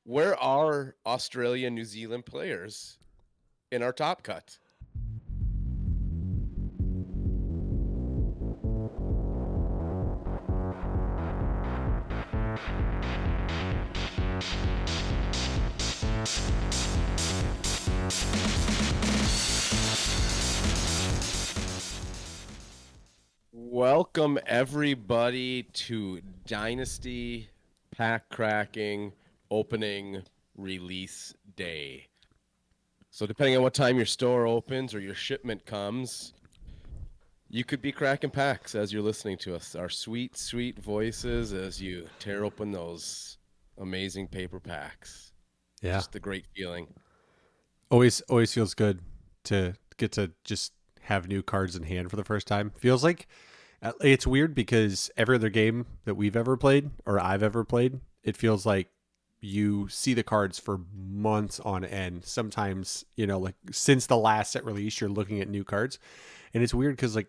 Where are Australia and New Zealand players in our top cut? Welcome everybody to Dynasty pack cracking opening release day. So depending on what time your store opens or your shipment comes, you could be cracking packs as you're listening to us. Our sweet, sweet voices as you tear open those amazing paper packs. Yeah. Just a great feeling. Always feels good to get to just have new cards in hand for the first time. Feels like it's weird because every other game that we've ever played or I've ever played, it feels like you see the cards for months on end. Sometimes, like since the last set release, you're looking at new cards. And it's weird because like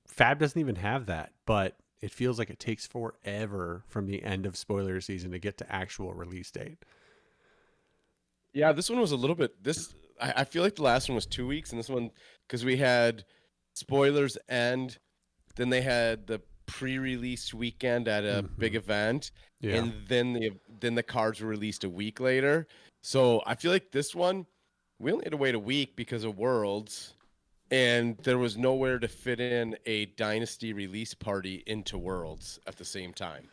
Fab doesn't even have that, but it feels like it takes forever from the end of spoiler season to get to actual release date. Yeah, this one was a little bit I feel like the last one was 2 weeks, and this one because we had spoilers and then they had the pre-release weekend at a big event, Yeah. and then the cards were released a week later. So I feel like this one we only had to wait a week because of Worlds, and there was nowhere to fit in a Dynasty release party into Worlds at the same time.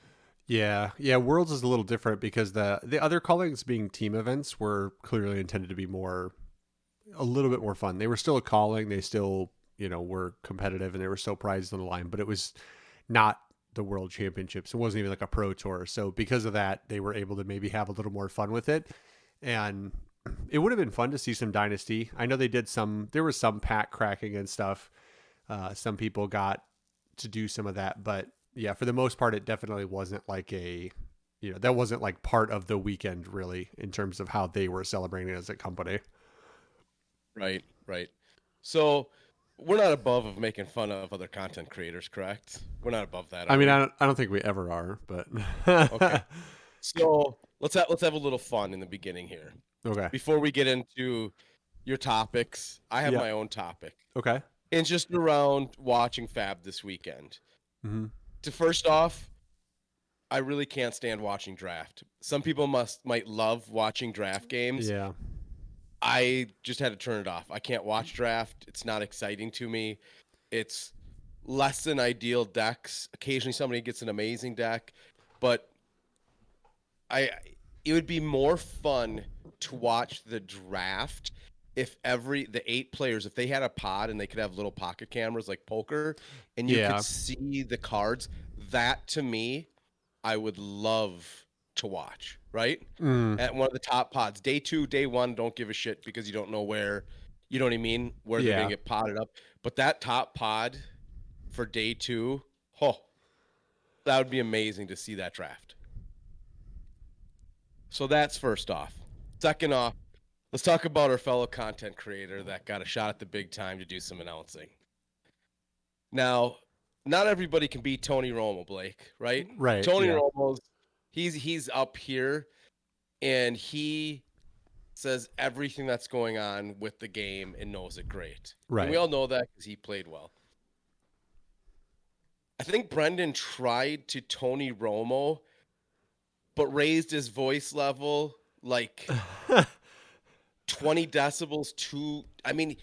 Yeah. Worlds is a little different because the other callings being team events were clearly intended to be a little bit more fun. They were still a calling. They still, were competitive and they were still prizes on the line, but it was not the world championships. It wasn't even like a pro tour. So because of that, they were able to maybe have a little more fun with it. And it would have been fun to see some Dynasty. I know there was some pack cracking and stuff. Some people got to do some of that, but yeah, for the most part, it definitely wasn't like that wasn't like part of the weekend really in terms of how they were celebrating as a company. Right, right. So we're not above of making fun of other content creators, correct? We're not above that, I are mean, we? I don't think we ever are, but Okay. So let's have a little fun in the beginning here. okay. Before we get into your topics, I have Yeah. my own topic. Okay. And it's just around watching Fab this weekend. Mm-hmm. To first off, I really can't stand watching draft. Some people might love watching draft games. Yeah. I just had to turn it off. I can't watch draft. It's not exciting to me. It's less than ideal decks. Occasionally somebody gets an amazing deck, but I it would be more fun to watch the draft if the 8 players, if they had a pod and they could have little pocket cameras like poker and you could Yeah. see the cards. That to me, I would love to watch, right? Mm. At one of the top pods. Day 2, day 1, don't give a shit because you don't know where, you know what I mean, where they're gonna Yeah. get potted up. But that top pod for day 2, oh, that would be amazing to see that draft. So that's first off. Second off, let's talk about our fellow content creator that got a shot at the big time to do some announcing. Now, not everybody can be Tony Romo, Blake, right? Right. Tony Yeah. Romo's he's up here and he says everything that's going on with the game and knows it great. Right. And we all know that because he played well. I think Brendan tried to Tony Romo, but raised his voice level like 20 decibels too. I mean,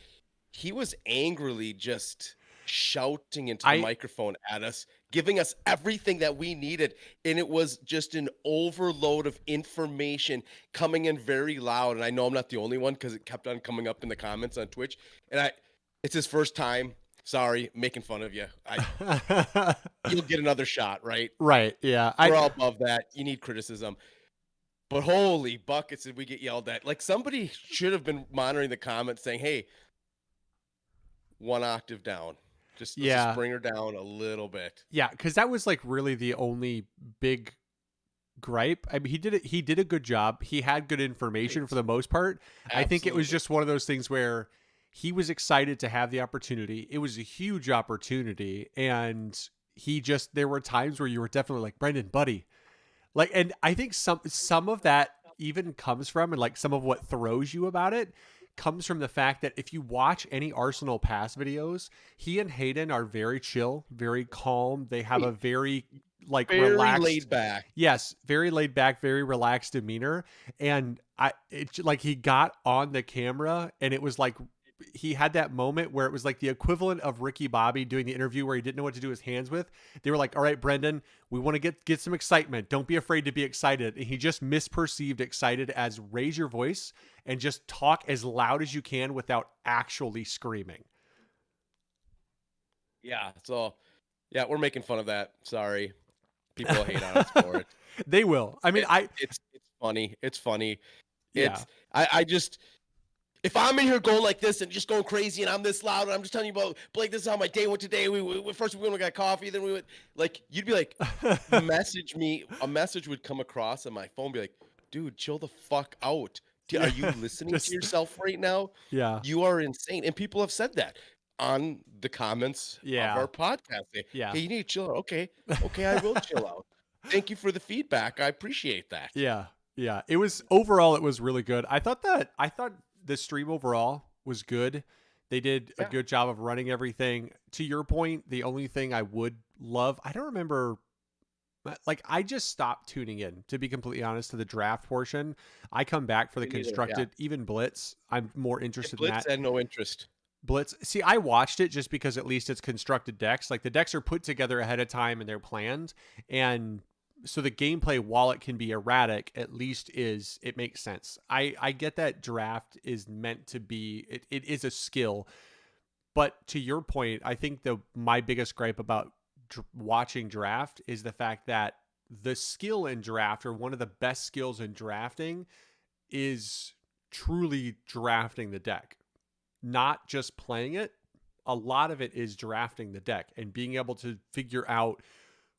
he was angrily just shouting into the I microphone at us, giving us everything that we needed. And it was just an overload of information coming in very loud. And I know I'm not the only one because it kept on coming up in the comments on Twitch. And it's his first time. Sorry, making fun of you. You'll get another shot, right? right. Yeah. We're all above that. You need criticism. But holy buckets did we get yelled at. Like somebody should have been monitoring the comments saying, hey, 1 octave down. Let's just bring her down a little bit. Yeah, because that was like really the only big gripe. I mean, he did a good job. He had good information for the most part. Absolutely. I think it was just one of those things where he was excited to have the opportunity. It was a huge opportunity, and there were times where you were definitely like, Brendan, buddy. Like, and I think some of that even comes from, and like some of what throws you about it comes from the fact that if you watch any Arsenal pass videos, he and Hayden are very chill, very calm. They have a very like Very relaxed, laid back. yes, very laid back, very relaxed demeanor. And it's like he got on the camera and it was like he had that moment where it was like the equivalent of Ricky Bobby doing the interview where he didn't know what to do his hands with. They were like, all right, Brendan, we want to get some excitement. Don't be afraid to be excited. And he just misperceived excited as raise your voice and just talk as loud as you can without actually screaming. Yeah. So, yeah, we're making fun of that. Sorry. People will hate on us for it. They will. I mean, It's funny. It's funny. Yeah. I just, if I'm in here going like this and just going crazy and I'm this loud and I'm just telling you about, Blake, this is how my day went today. First we went and got coffee, then we went, like, you'd be like, message me, a message would come across on my phone, be like, dude, chill the fuck out. Are you listening to yourself right now? Yeah. You are insane. And people have said that on the comments of our podcast. Yeah. Hey, you need to chill out. Okay, I will chill out. Thank you for the feedback. I appreciate that. Yeah. Yeah. It was overall, it was really good. I thought the stream overall was good. They did a good job of running everything. To your point, the only thing I would love, I don't remember, like I just stopped tuning in, to be completely honest, to the draft portion. I come back for the constructed, even Blitz. I'm more interested in that. Blitz had no interest. Blitz. See, I watched it just because at least it's constructed decks. Like the decks are put together ahead of time and they're planned. And so the gameplay, while it can be erratic, at least it makes sense. I get that draft is meant to be, it is a skill. But to your point, I think my biggest gripe about watching draft is the fact that the skill in draft, or one of the best skills in drafting, is truly drafting the deck. Not just playing it. A lot of it is drafting the deck and being able to figure out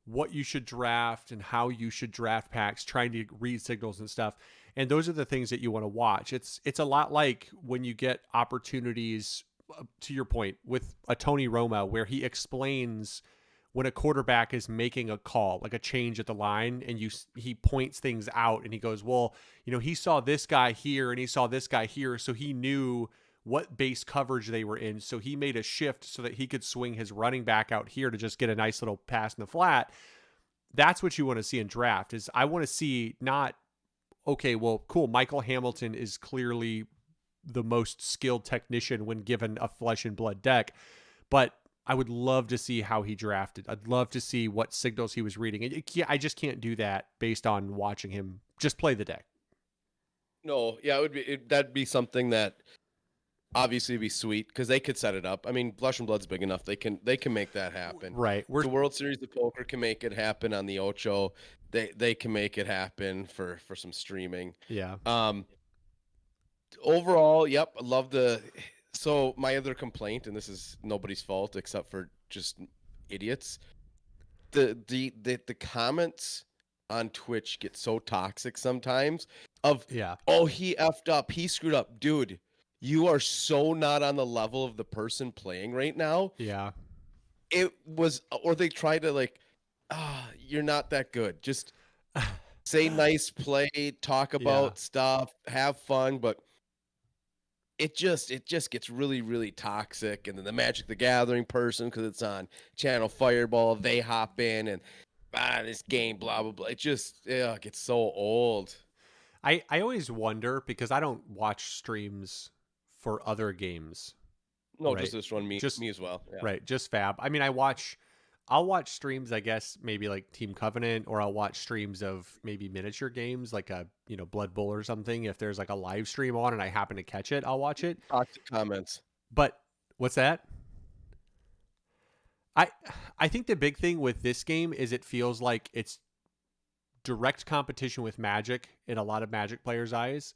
what you should draft and how you should draft packs, trying to read signals and stuff. And those are the things that you want to watch. It's a lot like when you get opportunities, to your point, with a Tony Romo, where he explains when a quarterback is making a call, like a change at the line, and he points things out and he goes, well, he saw this guy here and he saw this guy here, so he knew what base coverage they were in. So he made a shift so that he could swing his running back out here to just get a nice little pass in the flat. That's what you want to see in draft. Is I want to see not, okay, well, cool, Michael Hamilton is clearly the most skilled technician when given a flesh and blood deck, but I would love to see how he drafted. I'd love to see what signals he was reading. I just can't do that based on watching him just play the deck. No, yeah, that'd be something that obviously be sweet because they could set it up. I mean, Flesh and Blood's big enough; they can make that happen. Right. The World Series of Poker can make it happen on the Ocho. They can make it happen for some streaming. Yeah. Overall, yep, I love the. So my other complaint, and this is nobody's fault except for just idiots. The comments on Twitch get so toxic sometimes. Oh, he effed up, he screwed up, dude. You are so not on the level of the person playing right now. Yeah. It was, or they try to you're not that good. Just say nice play, talk about stuff, have fun, but it just gets really, really toxic. And then the Magic the Gathering person, because it's on Channel Fireball, they hop in and this game, blah blah blah. It just gets so old. I always wonder, because I don't watch streams for other games. No, right? Just this one, me as well. Yeah. Right, just Fab. I mean, I'll watch streams, I guess, maybe like Team Covenant, or I'll watch streams of maybe miniature games like a Blood Bowl or something. If there's like a live stream on and I happen to catch it, I'll watch it. Toxic comments. But what's that? I think the big thing with this game is it feels like it's direct competition with Magic in a lot of Magic players' eyes.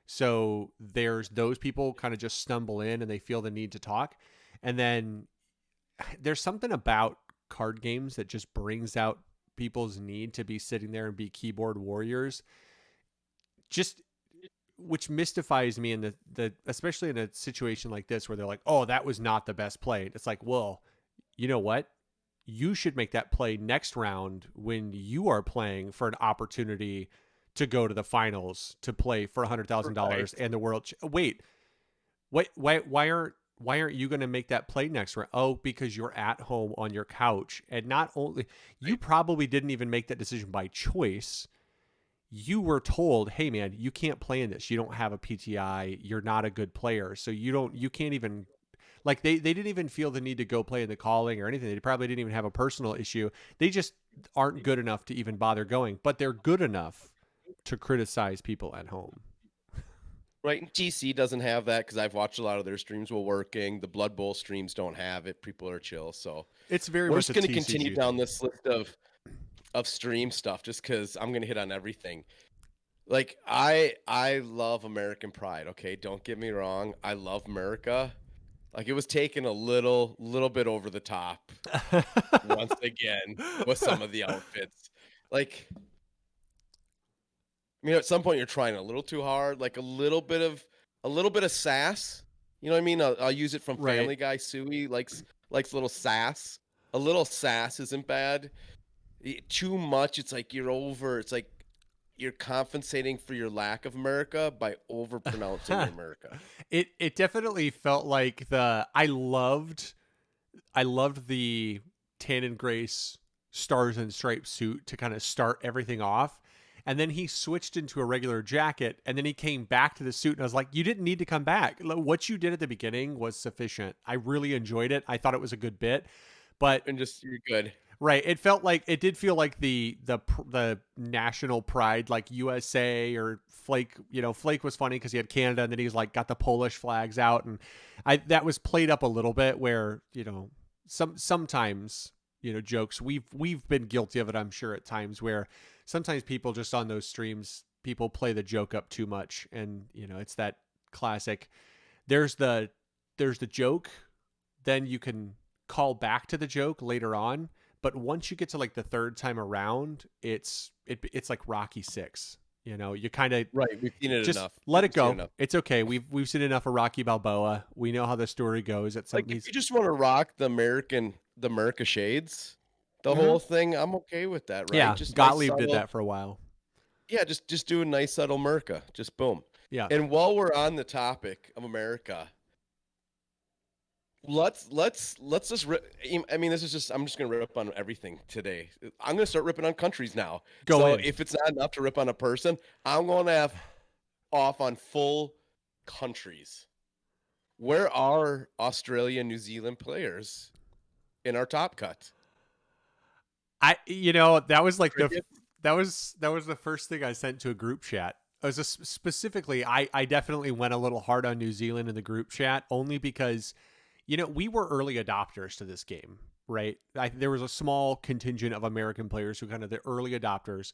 So there's those people kind of just stumble in and they feel the need to talk. And then there's something about card games that just brings out people's need to be sitting there and be keyboard warriors, just which mystifies me in the especially in a situation like this where they're like, oh, that was not the best play. It's like, well, you know what? You should make that play next round when you are playing for an opportunity to go to the finals to play for Right. $100,000 and the wait, why aren't you going to make that play next round? Oh, because you're at home on your couch. And not only, you Right. probably didn't even make that decision by choice. You were told, hey man, you can't play in this. You don't have a PTI. You're not a good player. So you can't even, like, they didn't even feel the need to go play in the calling or anything. They probably didn't even have a personal issue. They just aren't good enough to even bother going, but they're good enough to criticize people at home. Right. And TC doesn't have that because I've watched a lot of their streams while working. The Blood Bowl streams don't have it. People are chill. So It's very we're much just a going to continue TCG down thing. this list of stream stuff just because I'm going to hit on everything. Like I love American Pride. Okay, don't get me wrong. I love America. Like it was taken a little bit over the top once again with some of the outfits. Like, I mean, at some point you're trying a little too hard. Like a little bit of sass. You know what I mean? I'll use it from Right. Family Guy. Suey likes a little sass. A little sass isn't bad. Too much, it's like you're over. It's like you're compensating for your lack of America by over pronouncing America. It definitely felt like I loved the tan and grace stars and stripes suit to kind of start everything off. And then he switched into a regular jacket and then he came back to the suit and I was like, you didn't need to come back. What you did at the beginning was sufficient. I really enjoyed it. I thought it was a good bit. But And just you're good. right, it did feel like the national pride, like USA or Flake. Flake was funny because he had Canada, and then he was like got the Polish flags out, and I that was played up a little bit. Where sometimes jokes we've been guilty of it. I'm sure at times where sometimes people just on those streams people play the joke up too much, and it's that classic. There's the there's the joke, then you can call back to the joke later on, but once you get to like the third time around, it's like Rocky 6. You kind of Right. We've seen it just enough. let it We've seen it go. enough. It's okay. We've seen enough of Rocky Balboa. We know how the story goes. It's Like something if he's you just want to rock the America shades, the Mhm. whole thing, I'm okay with that, right? Yeah, Just nice Gottlieb did subtle. that for a while. Yeah, just do a nice subtle America. Just boom. Yeah. And while we're on the topic of America, let's just rip. I mean, this is just I'm just gonna rip on everything today. I'm gonna start ripping on countries now. Go So in. if it's not enough to rip on a person, I'm gonna have off on full countries. Where are Australia, New Zealand players in our top cut? That was like Cricket. that was the first thing I sent to a group chat. I was just specifically I definitely went a little hard on New Zealand in the group chat only because we were early adopters to this game, right? There was a small contingent of American players who kind of the early adopters,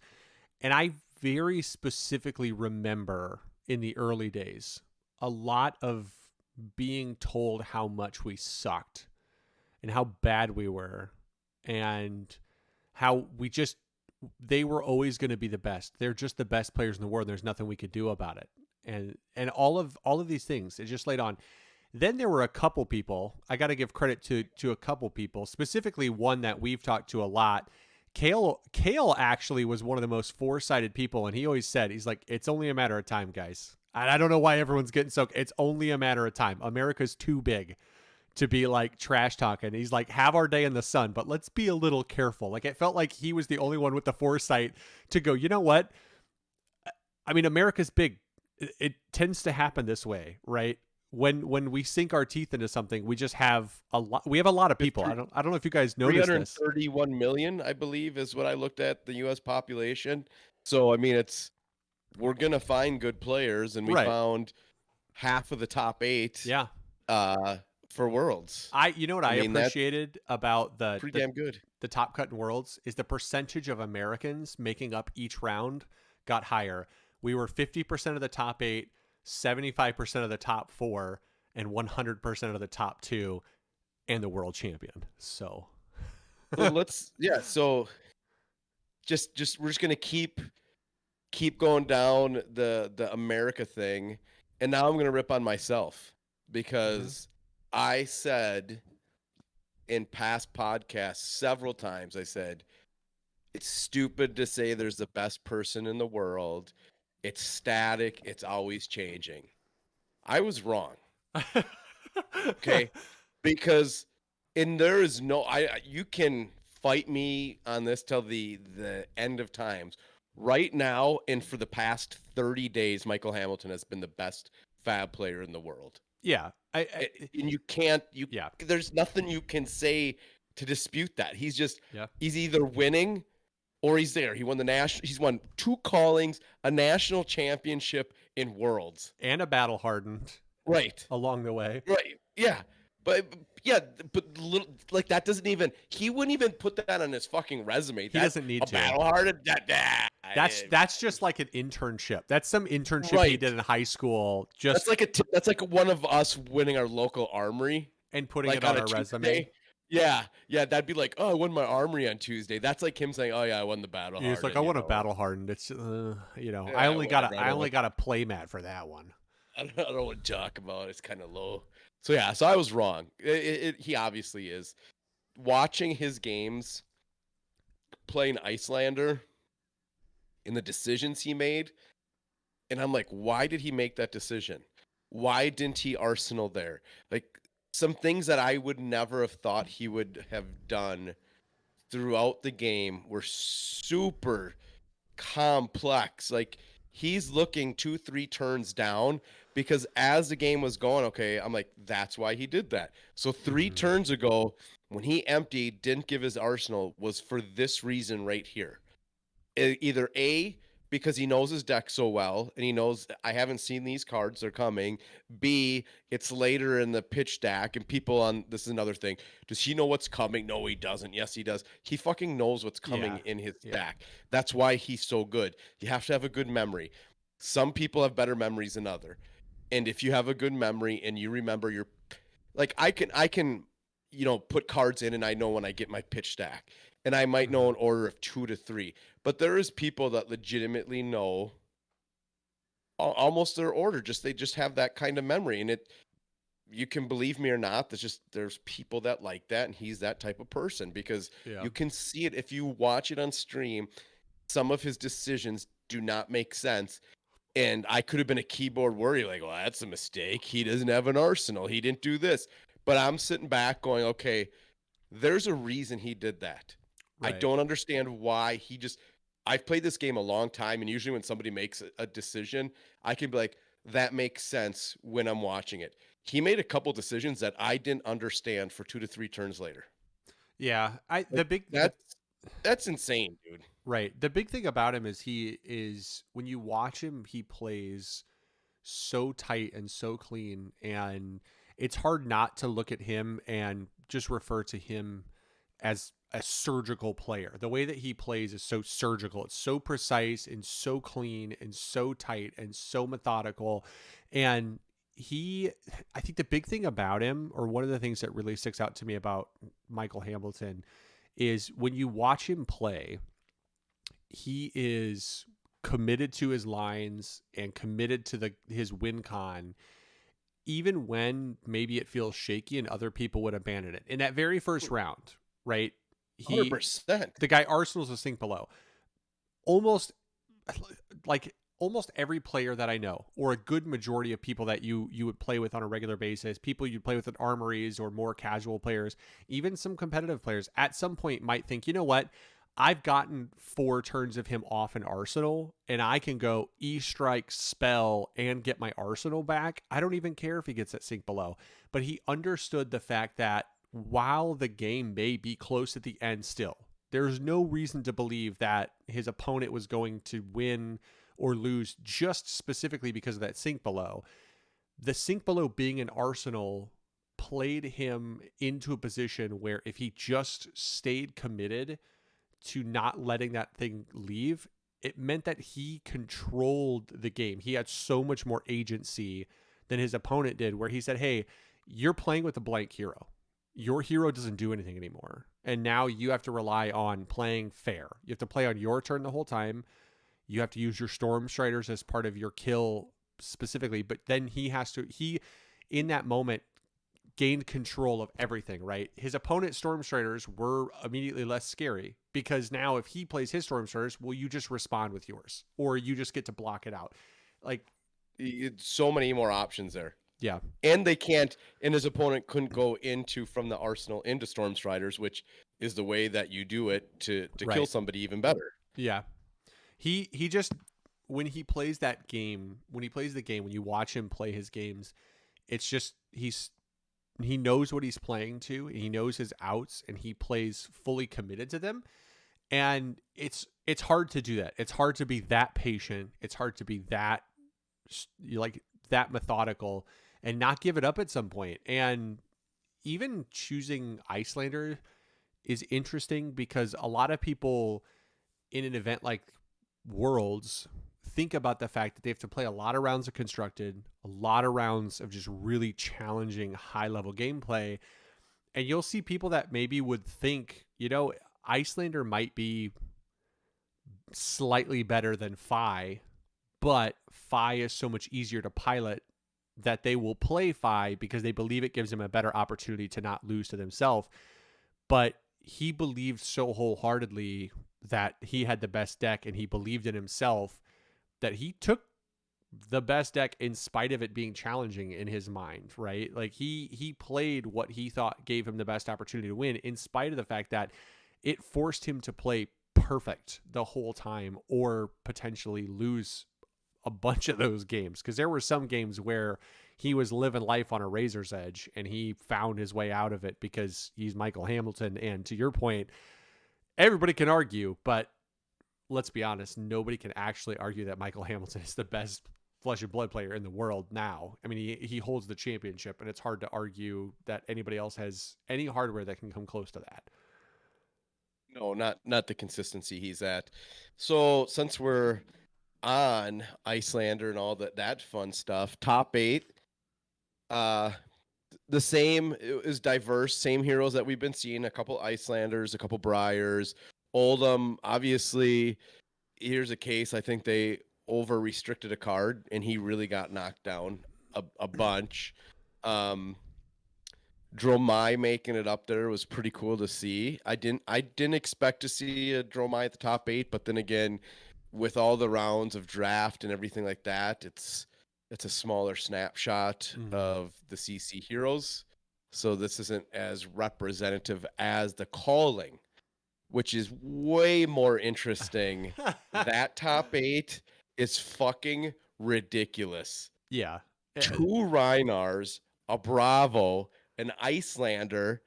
and I very specifically remember in the early days a lot of being told how much we sucked and how bad we were and how they were always going to be the best. They're just the best players in the world. And there's nothing we could do about it. And all of these things it just laid on. Then there were a couple people. I got to give credit to a couple people, specifically one that we've talked to a lot. Kale actually was one of the most foresighted people, and he always said, he's like, it's only a matter of time, guys. And I don't know why everyone's getting so. It's only a matter of time. America's too big to be like trash talking. He's like, have our day in the sun, but let's be a little careful. Like it felt like he was the only one with the foresight to go, you know what? I mean, America's big. It tends to happen this way, right? When we sink our teeth into something, we just have a lot. We have a lot of people. I don't know if you guys noticed this. 331 million, I believe, is what I looked at the U.S. population. So I mean, we're gonna find good players, and we Right. found half of the top 8 Yeah. uh, for Worlds. You know what I I mean, that's appreciated about the pretty the damn good. the top cut in Worlds is the percentage of Americans making up each round got higher. We were 50% of the top 8, 75% of the top 4, and 100% of the top 2, and the world champion. So, Yeah. So just we're just gonna keep going down the America thing, and now I'm gonna rip on myself Mhm. because I said in past podcasts several times, I said It's stupid to say there's the best person in the world. It's static. It's always changing. I was wrong. Okay. Because and there is no you can fight me on this till the end of times. Right now and for the past 30 days, Michael Hamilton has been the best fab player in the world. Yeah. And you can't Yeah. there's nothing you can say to dispute that. Yeah. He's either winning or he's there. He's won 2 callings, a national championship in Worlds. And a battle hardened Right. along the way. Right. Yeah. But yeah, but little, like that doesn't even he wouldn't even put that on his fucking resume. He doesn't need a to. Battle hearted. That's just like an internship. That's some internship he Right. did in high school. Just that's like one of us winning our local armory and putting like it on a our resume. Tuesday. Yeah, that'd be like, oh, I won my armory on Tuesday. That's like him saying, oh yeah, I won the battle. He's like, I want a battle hardened. It's I only got a play mat for that one. I don't want to talk about it. It's kind of low. So yeah, so I was wrong. He obviously is. Watching his games, playing Icelander, and the decisions he made, and I'm like, why did he make that decision? Why didn't he Arsenal there? Like some things that I would never have thought he would have done throughout the game were super complex. Like he's looking 2-3 turns down because as the game was going, okay, I'm like, that's why he did that. So 3 turns ago, when he emptied, didn't give his arsenal, was for this reason right here. Either A, because he knows his deck so well and he knows I haven't seen these cards, they're coming. B, it's later in the pitch stack and people on this is another thing. Does he know what's coming? No, he doesn't. Yes, he does. He fucking knows what's coming in his stack. That's why he's so good. You have to have a good memory. Some people have better memories than other. And if you have a good memory and you remember your like I can put cards in and I know when I get my pitch stack. And I might know an order of 2 to 3. But there is people that legitimately know almost their order. They just have that kind of memory. And you can believe me or not, there's people that like that, and he's that type of person because you can see it if you watch it on stream. Some of his decisions do not make sense. And I could have been a keyboard warrior, like, well, that's a mistake. He doesn't have an arsenal. He didn't do this. But I'm sitting back going, okay, there's a reason he did that. Right. I don't understand why I've played this game a long time, and usually when somebody makes a decision, I can be like, that makes sense when I'm watching it. He made a couple decisions that I didn't understand for 2 to 3 turns later. Yeah, that's insane, dude. Right. The big thing about him is when you watch him, he plays so tight and so clean, and it's hard not to look at him and just refer to him as a surgical player. The way that he plays is so surgical. It's so precise and so clean and so tight and so methodical. And I think the big thing about him, or one of the things that really sticks out to me about Michael Hamilton, is when you watch him play, he is committed to his lines and committed to his win con, even when maybe it feels shaky and other people would abandon it. In that very first round, right? 100%. The guy Arsenal's a sink below. Almost every player that I know, or a good majority of people that you would play with on a regular basis, people you'd play with at armories or more casual players, even some competitive players, at some point might think, you know what? I've gotten 4 turns of him off an arsenal, and I can go E-strike, spell, and get my arsenal back. I don't even care if he gets that sink below. But he understood the fact that while the game may be close at the end still, there's no reason to believe that his opponent was going to win or lose just specifically because of that sink below. The sink below being an arsenal played him into a position where if he just stayed committed to not letting that thing leave, it meant that he controlled the game. He had so much more agency than his opponent did, where he said, hey, you're playing with a blank hero. Your hero doesn't do anything anymore. And now you have to rely on playing fair. You have to play on your turn the whole time. You have to use your Storm Striders as part of your kill specifically. But then he in that moment, gained control of everything, right? His opponent's Stormstriders were immediately less scary because now if he plays his Stormstriders, well, you just respond with yours or you just get to block it out. Like, So many more options there. yeah. And they can't, and his opponent couldn't go into from the arsenal into Stormstriders, which is the way that you do it to Right. kill somebody even better. Yeah. He just, when he plays that game, when you watch him play his games, it's just, he knows what he's playing to, he knows his outs, and he plays fully committed to them. And it's hard to do that. It's hard to be that patient. It's hard to be that that methodical and not give it up at some point. And even choosing Icelander is interesting because a lot of people in an event like Worlds think about the fact that they have to play a lot of rounds of Constructed, a lot of rounds of just really challenging high-level gameplay. And you'll see people that maybe would think, Icelander might be slightly better than Fi, but Fi is so much easier to pilot that they will play Fi because they believe it gives them a better opportunity to not lose to themselves. But he believed so wholeheartedly that he had the best deck and he believed in himself that he took the best deck in spite of it being challenging in his mind, right? Like he played what he thought gave him the best opportunity to win in spite of the fact that it forced him to play perfect the whole time or potentially lose a bunch of those games, because there were some games where he was living life on a razor's edge and he found his way out of it because he's Michael Hamilton. And to your point, everybody can argue, but let's be honest, nobody can actually argue that Michael Hamilton is the best Flesh and Blood player in the world now. I mean, he holds the championship, and it's hard to argue that anybody else has any hardware that can come close to that. No, not the consistency he's at. So since we're on Icelander and all that fun stuff, top 8, the same is diverse, same heroes that we've been seeing, a couple Icelanders, a couple Briars. Oldham, obviously, here's a case. I think they over restricted a card and he really got knocked down a bunch. Dromai making it up there was pretty cool to see. I didn't expect to see a Dromai at the top 8, but then again, with all the rounds of draft and everything like that, it's a smaller snapshot of the CC heroes. So this isn't as representative as the calling, which is way more interesting. That top 8 is fucking ridiculous. Yeah. 2 Reinars, a Bravo, an Icelander,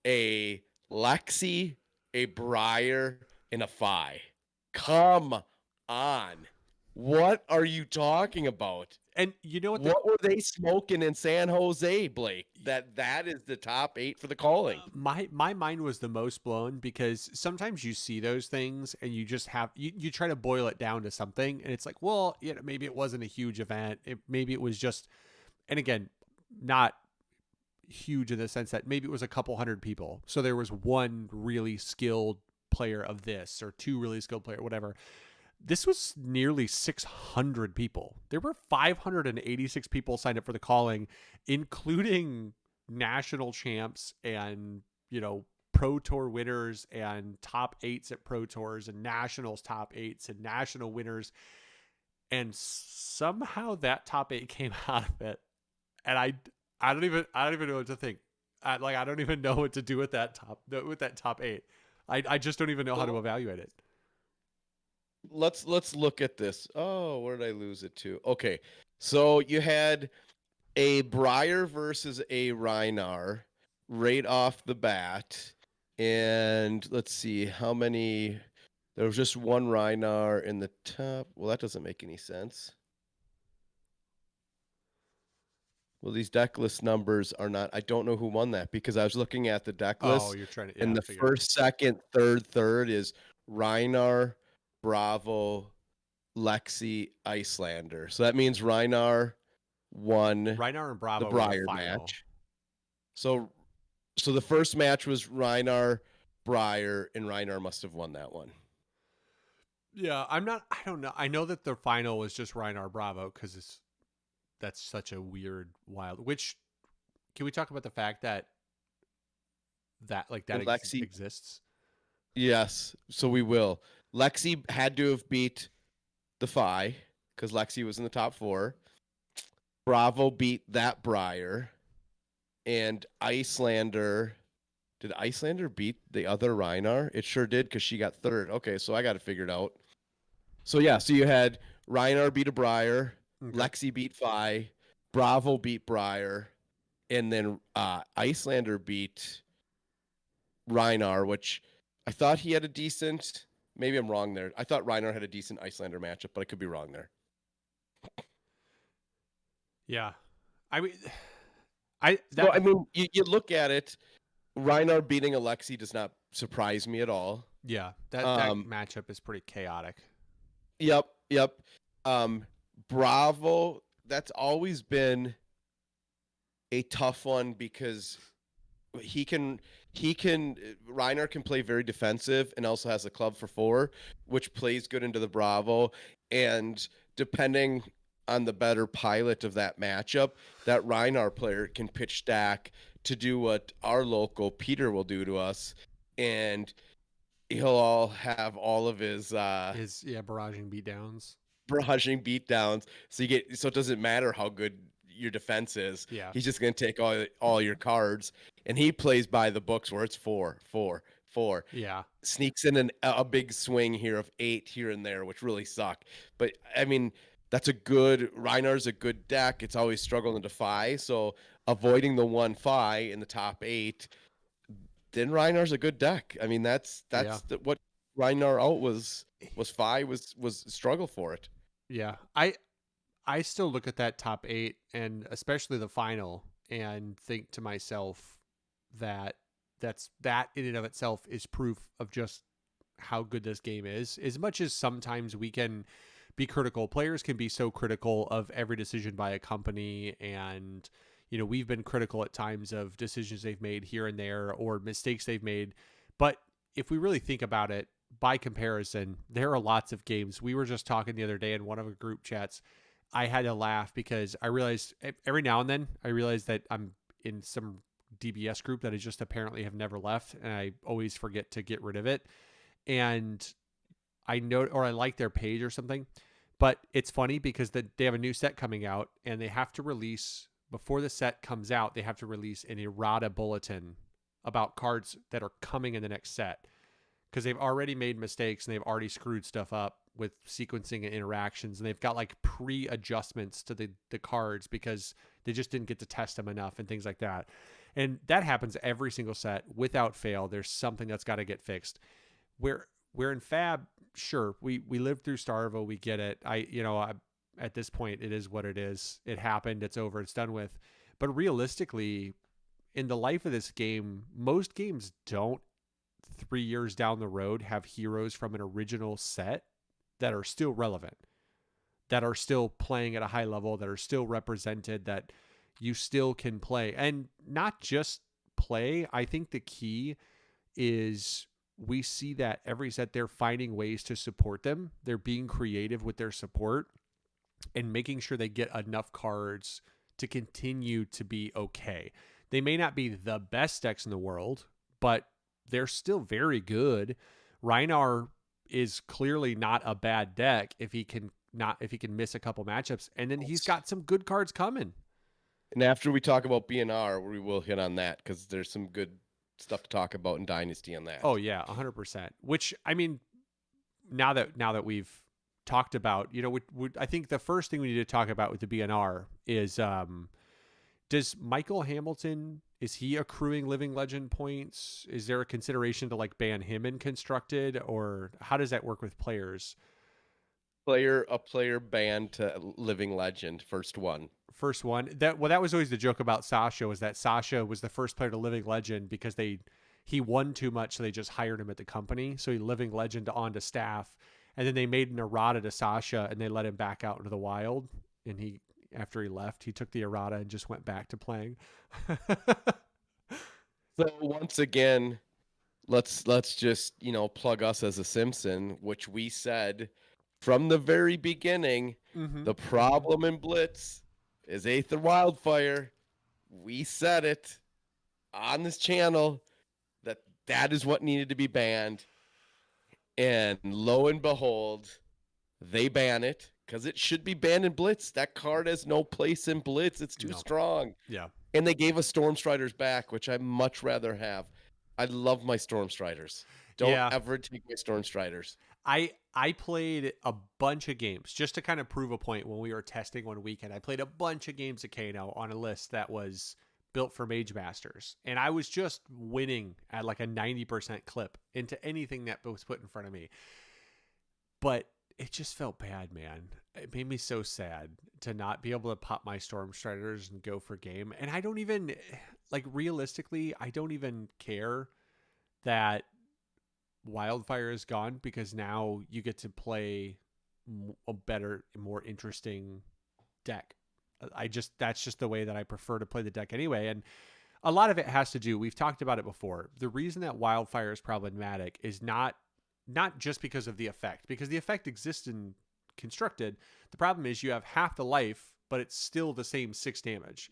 a Lexi, a Briar, and a Fi. Come on. What are you talking about? And you know what? What were they smoking in San Jose, Blake? That is the top 8 for the calling. My mind was the most blown because sometimes you see those things and you just have you try to boil it down to something, and it's like, well, maybe it wasn't a huge event. Maybe it was just, and again, not huge in the sense that maybe it was a couple hundred people. So there was one really skilled player of this or 2 really skilled player, whatever. This was nearly 600 people. There were 586 people signed up for the calling, including national champs and, Pro Tour winners and top 8s at Pro Tours and nationals top 8s and national winners. And somehow that top 8 came out of it. And I don't even know what to think. I don't even know what to do with that top 8. I just don't even know how to evaluate it. Let's look at this. Oh, where did I lose it to? Okay, so you had a Briar versus a Reinar right off the bat, and let's see how many. There was just one Reinar in the top. Well, that doesn't make any sense. Well, these deck list numbers are not. I don't know who won that because I was looking at the deck list. Oh, you're trying to. And the first, second, third is Reinar, Bravo, Lexi, Icelander. So that means Reinar won Reinar and Bravo the Briar match. So the first match was Reinar, Briar, and Reinar must have won that one. Yeah, I don't know. I know that the final was just Reinar Bravo because that's such a weird, wild, which Can we talk about the fact that And Lexi, exists? yes, so we will. Lexi had to have beat the Phi because Lexi was in the top 4. Bravo beat that Briar, and Icelander. Did Icelander beat the other Reinar? It sure did because she got 3rd. Okay, so I got it figured out. So yeah, so you had Reinar beat a Briar, Okay. Lexi beat Phi, Bravo beat Briar, and then Icelander beat Reinar, which I thought he had a decent. Maybe I'm wrong there. I thought Reinar had a decent Icelander matchup, but I could be wrong there. Yeah. I mean, So I mean, you look at it. Reinar beating Alexi does not surprise me at all. yeah, that matchup is pretty chaotic. Yep, yep. Bravo, that's always been a tough one because Reiner can play very defensive and also has a club for 4, which plays good into the Bravo. And depending on the better pilot of that matchup, that Reiner player can pitch stack to do what our local Peter will do to us. And he'll all have all of his barraging beatdowns. So it doesn't matter how good your defense is. Yeah. He's just gonna take all your cards, and he plays by the books where it's 4, 4, 4. Yeah. Sneaks in a big swing here of 8 here and there, which really suck. But I mean, that's a good Reinar's a good deck. It's always struggling to Phi, so avoiding the 1 Phi in the top 8, then Reinar's a good deck. I mean, that's what Reinar out was Phi was struggle for it. Yeah. I still look at that top 8 and especially the final and think to myself that that in and of itself is proof of just how good this game is. As much as sometimes we can be critical, players can be so critical of every decision by a company, and we've been critical at times of decisions they've made here and there or mistakes they've made. But if we really think about it, by comparison, there are lots of games. We were just talking the other day in one of the group chats. I had to laugh because I realized every now and then that I'm in some DBS group that I just apparently have never left, and I always forget to get rid of it. And I know, or I like their page or something, but it's funny because they have a new set coming out, and they have to release before the set comes out. They have to release an errata bulletin about cards that are coming in the next set because they've already made mistakes and they've already screwed stuff up with sequencing and interactions, and they've got like pre-adjustments to the cards because they just didn't get to test them enough and things like that. And that happens every single set without fail. There's something that's got to get fixed. We're in Fab, sure, we lived through Starvo, we get it. I at this point it is what it is. It happened, it's over, it's done with. But realistically, in the life of this game, most games don't 3 years down the road have heroes from an original set that are still relevant, that are still playing at a high level, that are still represented, that you still can play. And not just play. I think the key is we see that every set they're finding ways to support them. They're being creative with their support and making sure they get enough cards to continue to be okay. They may not be the best decks in the world, but they're still very good. Reinar is clearly not a bad deck if he can miss a couple matchups, and then he's got some good cards coming. And after we talk about BNR, we will hit on that because there's some good stuff to talk about in Dynasty on that. Oh yeah, 100%. Which I mean, now that we've talked about, I think the first thing we need to talk about with the BNR is does Michael Hamilton, is he accruing Living Legend points? Is there a consideration to like ban him in Constructed, or how does that work with players? A player banned to Living Legend, first one. That was always the joke about Sasha, was that Sasha was the first player to Living Legend because he won too much, so they just hired him at the company. So he Living Legend onto staff, and then they made an errata to Sasha and they let him back out into the wild, and after he left, he took the errata and just went back to playing. So once again, let's just, plug us as a Simpson, which we said from the very beginning, the problem in Blitz is Aether Wildfire. we said it on this channel that that is what needed to be banned. And lo and behold, they ban it because it should be banned in Blitz. That card has no place in Blitz. It's too No. strong. Yeah. And they gave us Storm Striders back, which I much rather have. I love my Storm Striders. Don't Yeah. ever take my Storm Striders. I played a bunch of games just to kind of prove a point when we were testing one weekend. I played a bunch of games of Kano on a list that was built for Mage Masters, and I was just winning at like a 90% clip into anything that was put in front of me. But it just felt bad, man. It made me so sad to not be able to pop my Storm Striders and go for game. And I don't even, like, realistically, I don't even care that Wildfire is gone, because now you get to play a better, more interesting deck. That's just the way that I prefer to play the deck anyway. And a lot of it has to do, we've talked about it before. The reason that Wildfire is problematic is not just because of the effect, because the effect exists in Constructed. The problem is you have half the life, but it's still the same 6 damage.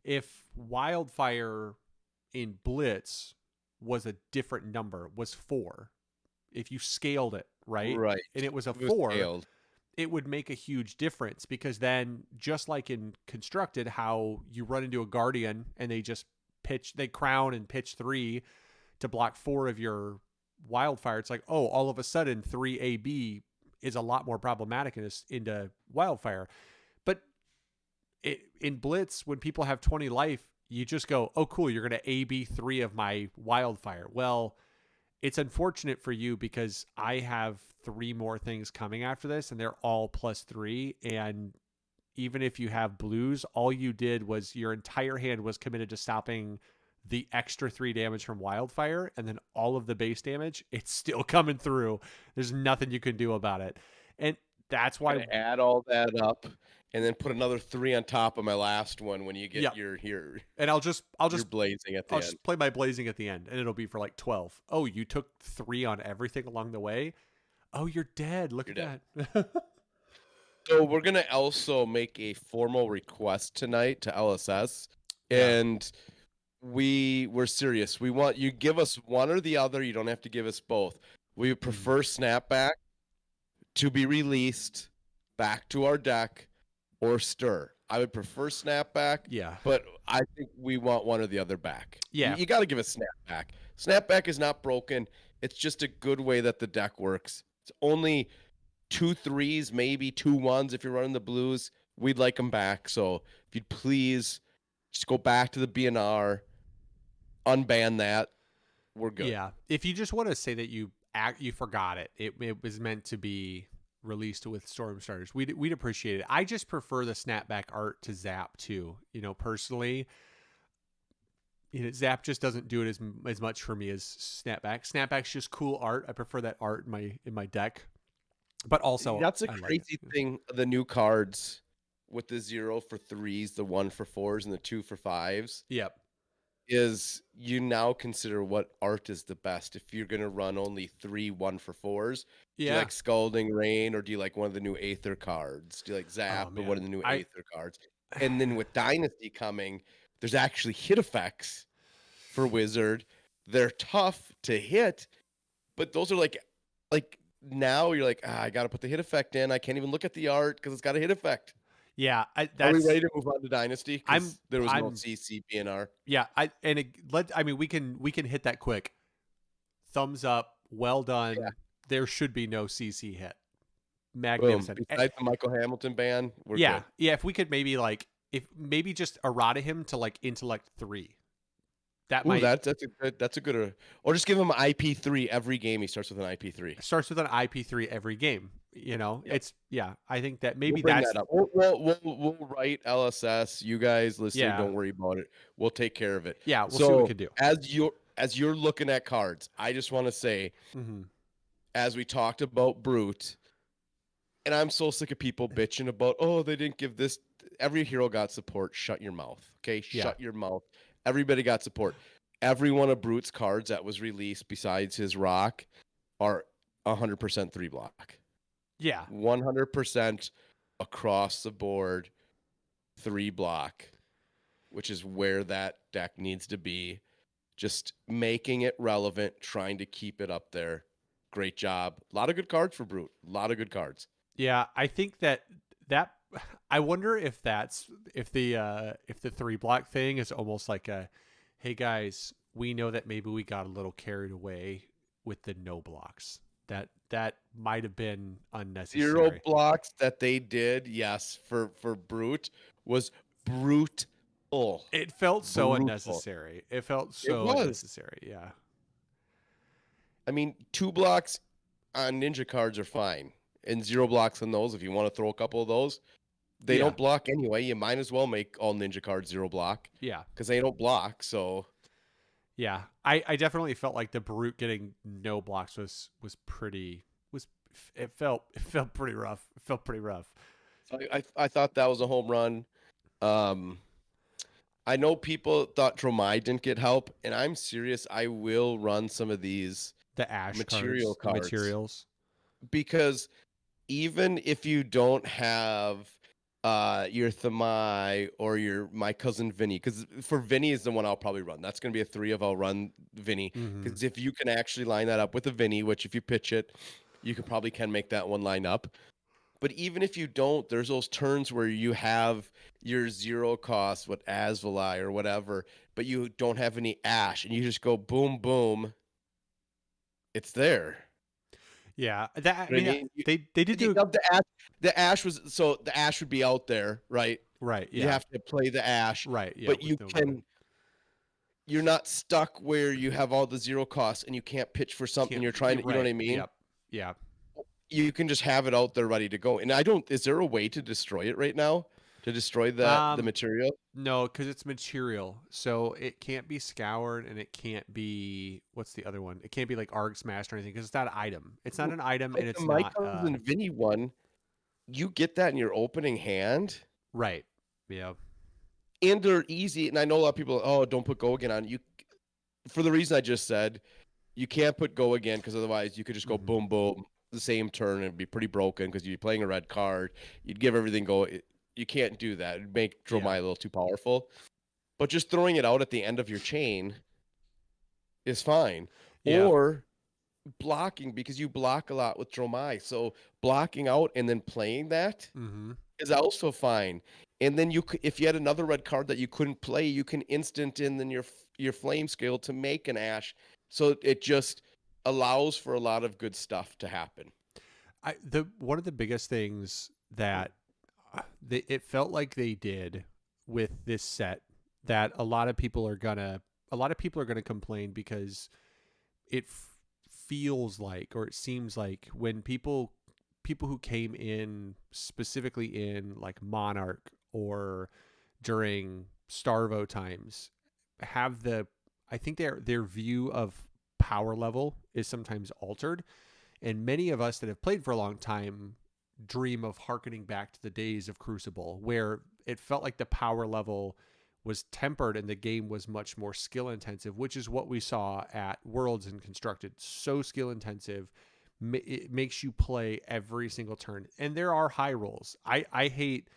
If Wildfire in Blitz was a different number, was 4, if you scaled it, right? Right. And it was a It was 4, scaled. it would make a huge difference, because then, just like in Constructed, how you run into a Guardian and they crown and pitch 3 to block 4 of your Wildfire. It's like, oh, all of a sudden 3 AB is a lot more problematic into Wildfire. But in Blitz, when people have 20 life, you just go, oh, cool, you're going to AB 3 of my Wildfire. Well, it's unfortunate for you, because I have 3 more things coming after this, and they're all +3. And even if you have blues, all you did was your entire hand was committed to stopping the extra 3 damage from Wildfire, and then all of the base damage, it's still coming through. There's nothing you can do about it. And that's why Add all that up and then put another 3 on top of my last one when you get your and I'll just blazing at the I'll end. just play my blazing at the end, and it'll be for like 12. Oh, you took 3 on everything along the way? Oh, you're dead. Look at that. So we're gonna also make a formal request tonight to LSS, Yeah. and we're serious. We want you give us one or the other. You don't have to give us both. We prefer Snapback to be released back to our deck, or Stir. I would prefer Snapback. Yeah. But I think we want one or the other back. Yeah. You got to give us Snapback. Snapback is not broken. It's just a good way that the deck works. It's only 2 3s, maybe 2 1s if you're running the blues. We'd like them back. So if you'd please just go back to the BNR, unban that. We're good. Yeah. If you just want to say that you forgot it, it was meant to be released with Storm Starters, we'd appreciate it. I just prefer the snapback art to Zap too. Personally, Zap just doesn't do it as much for me as Snapback. Snapback's just cool art. I prefer that art in my deck. But also, that's a crazy thing. The new cards with the 0 for 3s, the 1 for 4s, and the 2 for 5s. Yep. Is you now consider what art is the best if you're going to run only 3 1 for 4s. Yeah. Do you like Scalding Rain, or do you like one of the new Aether cards? Do you like Zap or one of the new Aether cards? And then with Dynasty coming, there's actually hit effects for Wizard. They're tough to hit, but those are like now you're like, I got to put the hit effect in. I can't even look at the art because it's got a hit effect. Yeah, Are we ready to move on to Dynasty? There was no CC BNR. Yeah, we can hit that quick. Thumbs up, well done. Yeah. There should be no CC hit. Magnificent. Boom. Besides the Michael Hamilton ban, we're good. Yeah. If we could maybe just errata him to like intellect 3. That's a good. Or just give him IP3 every game. He starts with an IP3. Starts with an IP3 every game. Yep. It's I think that maybe we'll that's that up. We'll write LSS. You guys listening, don't worry about it. We'll take care of it. Yeah, we'll see what we can do. As you're looking at cards, I just want to say, as we talked about Brute, and I'm so sick of people bitching about, they didn't give this. Every hero got support. Shut your mouth. Okay, shut your mouth. Everybody got support. Every one of Brute's cards that was released besides his rock are 100% 3 block. Yeah. 100% across the board 3 block. which is where that deck needs to be. Just making it relevant, trying to keep it up there. Great job. A lot of good cards for Brute. A lot of good cards. Yeah, I think that that I wonder if if the 3 block thing is almost like a, hey guys, we know that maybe we got a little carried away with the no blocks. That might have been Zero unnecessary. blocks that they did, yes, for Brute was brutal. It felt so Brutal. unnecessary. It felt It so was. unnecessary. Yeah. I mean, 2 blocks on ninja cards are fine. And 0 blocks on those, if you want to throw a couple of those, they Yeah. don't block anyway. You might as well make all ninja cards 0 block Yeah. because they don't block. So Yeah. I definitely felt like the brute getting no blocks was pretty was it felt pretty rough. It felt pretty rough. I thought that was a home run. Um, I know people thought Dromai didn't get help, and I'm serious. I will run some of these The ash material cards, the cards materials. because even if you don't have your Thamai or your my cousin Vinny, because for Vinny is the one I'll probably run. That's gonna be a 3 of I'll run Vinny. Mm-hmm. Because if you can actually line that up with a Vinny, which if you pitch it, you can make that one line up. But even if you don't, there's those turns where you have your 0 cost, what Asvali or whatever, but you don't have any ash, and you just go boom boom. It's there. Yeah, that I You know mean what I mean? they did do The ash was so the ash would be out there, right? right. You Yeah, have to play the ash, right. Yeah, but with no mana. you're not stuck where you have all the 0 costs and you can't pitch for something Can't you're trying to, you know what right. I mean? Yep. Yeah. You can just have it out there ready to go. And I don't, is there a way to destroy it right now? To destroy the Um, material? no, because it's material, so it can't be scoured, and it can't be what's the other one? It can't be like arg smashed or anything because it's not an item. It's not an item, and Like the it's My not Cousin Vinny one, you get that in your opening hand, right. Yeah. and they're easy. And I know a lot of people, oh, don't put go again on you. For the reason I just said, you can't put go again because otherwise you could just go Mm-hmm. boom boom the same turn and it'd be pretty broken because you'd be playing a red card. You'd give everything go. You can't do that. It'd make Yeah. Dromai a little too powerful. But just throwing it out at the end of your chain is fine. Yeah. Or blocking because you block a lot with Dromai. So blocking out and then playing that Mm-hmm. is also fine. And then if you had another red card that you couldn't play, you can instant in then your flame scale to make an ash. So it just allows for a lot of good stuff to happen. The one of the biggest things that it felt like they did with this set that a lot of people are gonna complain because it feels like, or it seems like, when people who came in specifically in like Monarch or during Starvo times have the I think their view of power level is sometimes altered, and many of us that have played for a long time dream of harkening back to the days of Crucible, where it felt like the power level was tempered and the game was much more skill intensive, which is what we saw at Worlds and Constructed. So skill intensive, it makes you play every single turn. And there are high rolls. I hate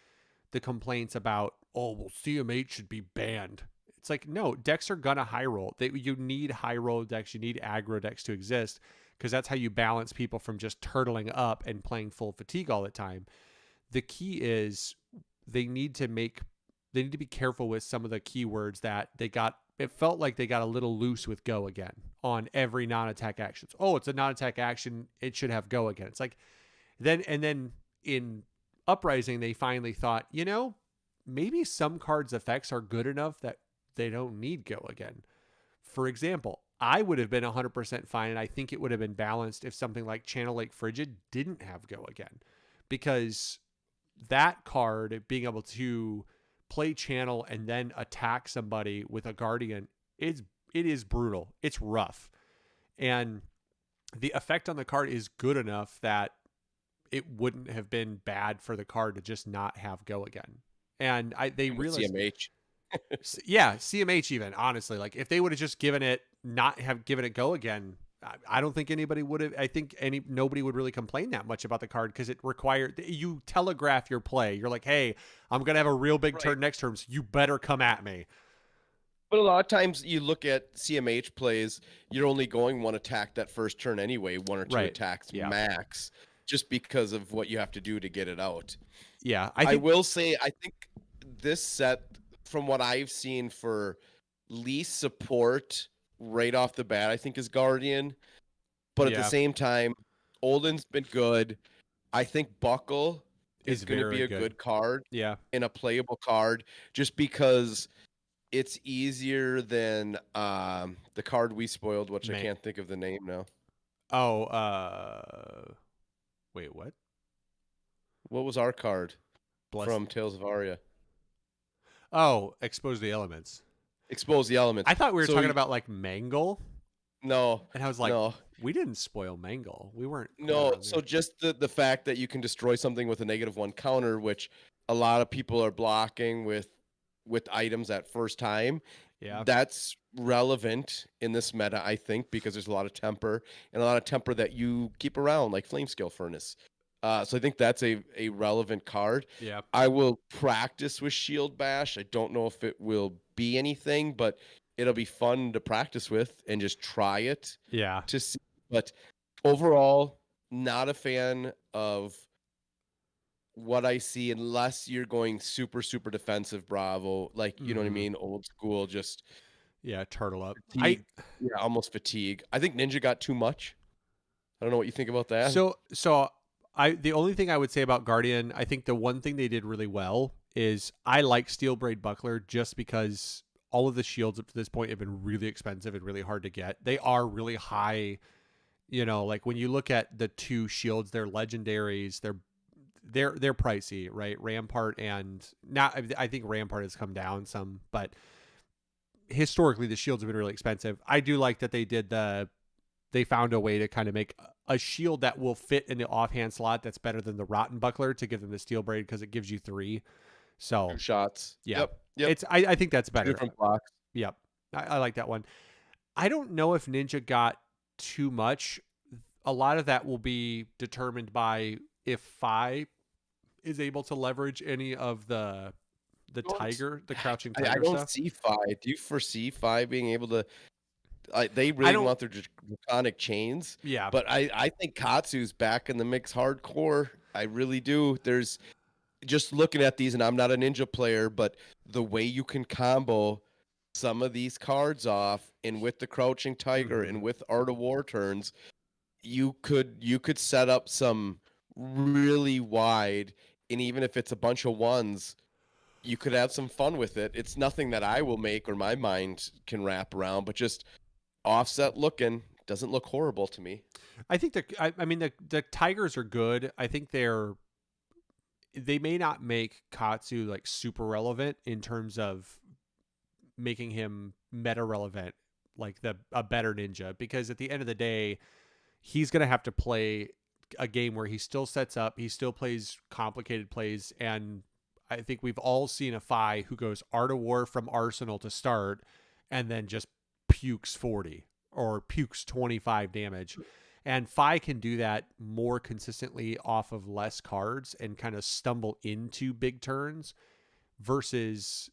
the complaints about, oh, well, CMH should be banned. It's like, no, decks are gonna high roll. You need high roll decks, you need aggro decks to exist, because that's how you balance people from just turtling up and playing full fatigue all the time. The key is they need to be careful with some of the keywords that they got. It felt like they got a little loose with go again on every non-attack action. Oh, it's a non-attack action, it should have go again. It's like then in Uprising they finally thought, maybe some cards' effects are good enough that they don't need go again. For example, I would have been 100% fine, and I think it would have been balanced if something like Channel Lake Frigid didn't have go again, because that card being able to play channel and then attack somebody with a guardian, it is brutal. It's rough, and the effect on the card is good enough that it wouldn't have been bad for the card to just not have go again. And they realized, CMH. yeah, CMH even, honestly, like if they would have just not have given it go again, I don't think anybody would have. I think nobody would really complain that much about the card because it required you telegraph your play. You're like, hey, I'm gonna have a real big Right. turn next turn, so you better come at me. But a lot of times you look at CMH plays, you're only going one attack that first turn anyway, one or two Right. attacks Yeah. max, just because of what you have to do to get it out. Yeah. I I think. will say, I think this set, from what I've seen for least support right off the bat, I think is Guardian. But at the Yeah. same time, Olden's been good. I think Buckle Is is going to be very a good. good card Yeah. and a playable card just because it's easier than the card we spoiled, which I Man. can't think of the name now. Oh. Wait. What? What was our card Bless. from Tales of Aria? Oh, expose the elements. Expose the elements. I thought we were So talking about like Mangle, no, and I was like, no, we didn't spoil Mangle. We weren't quite no. around So there. just the fact that you can destroy something with a -1 counter, which a lot of people are blocking with items at first time, Yeah. that's relevant in this meta, I think, because there's a lot of temper and a lot of temper that you keep around, like Flame Scale Furnace. So I think that's a relevant card. Yeah. I will practice with Shield Bash. I don't know if it will be anything, but it'll be fun to practice with and just try it Yeah. to see. But overall, not a fan of what I see unless you're going super, super defensive Bravo. Like, you know what I Mm-hmm. mean? Old school, just Yeah. Turtle up. fatigue. Yeah, almost fatigue. I think Ninja got too much. I don't know what you think about that. The only thing I would say about Guardian, I think the one thing they did really well is I like Steel Braid Buckler just because all of the shields up to this point have been really expensive and really hard to get. They are really high, like when you look at the two shields, they're legendaries, they're pricey, right? Rampart and now I think Rampart has come down some, but historically the shields have been really expensive. I do like that they found a way to kind of make a shield that will fit in the offhand slot that's better than the Rotten Buckler to give them the Steel Braid because it gives you 3. So 2 shots. yeah, Yep. Yep. I think that's Two better. different blocks. Yep, I like that one. I don't know if Ninja got too much. A lot of that will be determined by if Phi is able to leverage any of the Don't- tiger, the crouching I tiger don't stuff. see five. Do you foresee five being able to? They I really don't. want their draconic chains, Yeah, but I think Katsu's back in the mix hardcore. I really do. There's just looking at these, and I'm not a Ninja player, but the way you can combo some of these cards off, and with the Crouching Tiger mm-hmm. and with Art of War turns, you could set up some really wide, and even if it's a bunch of ones, you could have some fun with it. It's nothing that I will make or my mind can wrap around, but just offset looking doesn't look horrible to me. I think I mean the tigers are good. I think they may not make Katsu like super relevant in terms of making him meta relevant, like a better ninja, because at the end of the day, he's gonna have to play a game where he still sets up, he still plays complicated plays, and I think we've all seen a Phi who goes Art of War from Arsenal to start, and then just pukes 40 or pukes 25 damage. And Phi can do that more consistently off of less cards and kind of stumble into big turns versus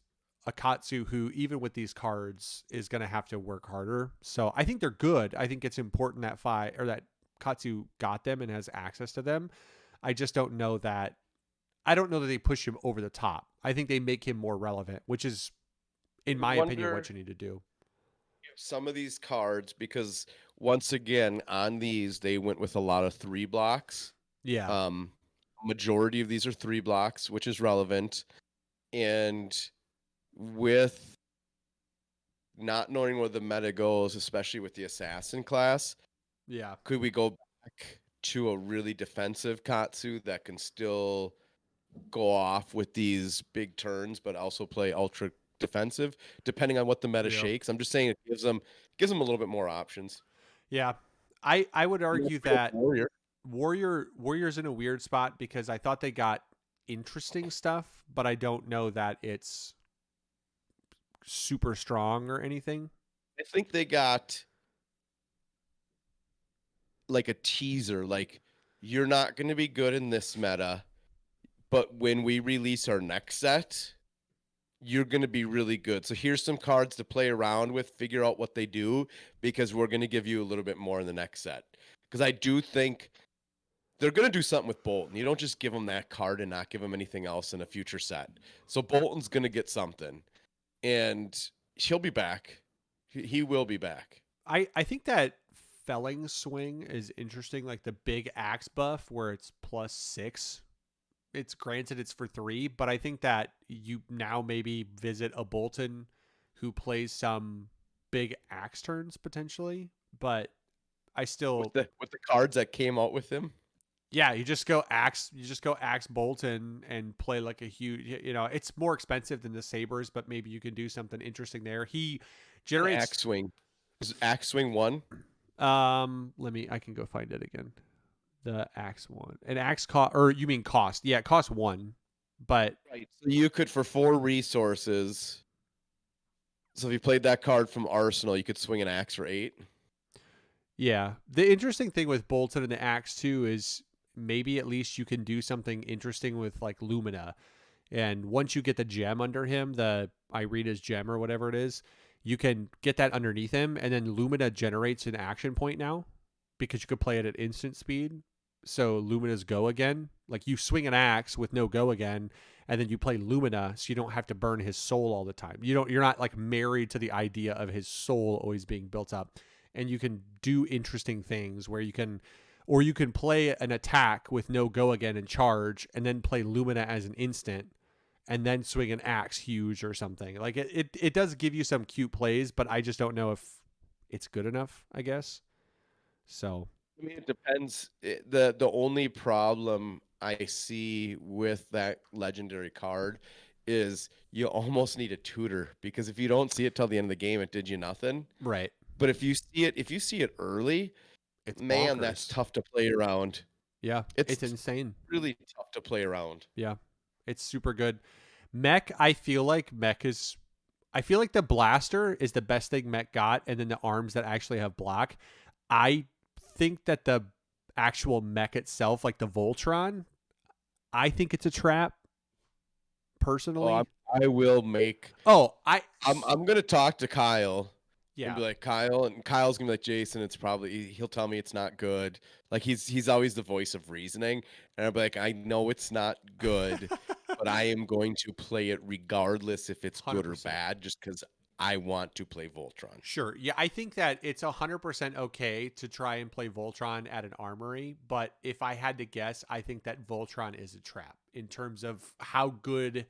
Akatsu, who even with these cards is going to have to work harder. So I think they're good. I think it's important that that Katsu got them and has access to them. I just don't know that. I don't know that they push him over the top. I think they make him more relevant, which is, in I my opinion, wonder what you need to do. if some of these cards, because once again on these they went with a lot of 3 blocks. Yeah. Um, Majority of these are 3 blocks, which is relevant, and with not knowing where the meta goes, especially with the assassin class, Yeah. could we go back to a really defensive Katsu that can still go off with these big turns, but also play ultra defensive, depending on what the meta Yeah. shakes? I'm just saying it gives them a little bit more options. Yeah. I would argue that Warrior. Warrior's in a weird spot because I thought they got interesting stuff, but I don't know that it's super strong or anything. I think they got like a teaser, like you're not going to be good in this meta, but when we release our next set, you're going to be really good. So here's some cards to play around with, figure out what they do, because we're going to give you a little bit more in the next set. Because I do think they're going to do something with Bolton. You don't just give him that card and not give him anything else in a future set. So Bolton's going to get something, and he'll be back. He will be back. I think that felling swing is interesting, like the big axe buff where it's +6. It's granted it's for 3, but I think that you now maybe visit a Bolton who plays some big axe turns potentially, but I still With the cards that came out with him. yeah, you just go axe Bolton and play like a huge, it's more expensive than the Sabers, but maybe you can do something interesting there. He generates Axe swing. Is Axe swing 1? I can go find it again. The axe one. An axe cost, or you mean cost? Yeah, it costs 1, but Right. So you could, for 4 resources. So if you played that card from Arsenal, you could swing an axe for 8. yeah. The interesting thing with Bolton and the axe too is maybe at least you can do something interesting with like Lumina. And once you get the gem under him, the Irina's gem or whatever it is, you can get that underneath him, and then Lumina generates an action point now because you could play it at instant speed. So Lumina's go again. Like you swing an axe with no go again, and then you play Lumina, so you don't have to burn his soul all the time. You're not like married to the idea of his soul always being built up. And you can do interesting things where you can play an attack with no go again and charge, and then play Lumina as an instant, and then swing an axe huge or something. Like it does give you some cute plays, but I just don't know if it's good enough, I guess. So I mean, it depends. The only problem I see with that legendary card is you almost need a tutor, because if you don't see it till the end of the game, it did you nothing. right. But if you see it early, It's man, bonkers. that's tough to play around. Yeah, It's it's insane. really tough to play around. Yeah, it's super good. Mech, I feel like the blaster is the best thing Mech got, and then the arms that actually have block. I think that the actual mech itself, like the Voltron, I think it's a trap. Personally, I will make. I'm gonna talk to Kyle. Yeah. And be like, Kyle, and Kyle's gonna be like, Jason, he'll tell me it's not good. Like he's always the voice of reasoning, and I'll be like, I know it's not good, but I am going to play it regardless if it's good or 100%. bad, just because I want to play Voltron. Sure. Yeah, I think that it's 100% okay to try and play Voltron at an armory, but if I had to guess, I think that Voltron is a trap in terms of how good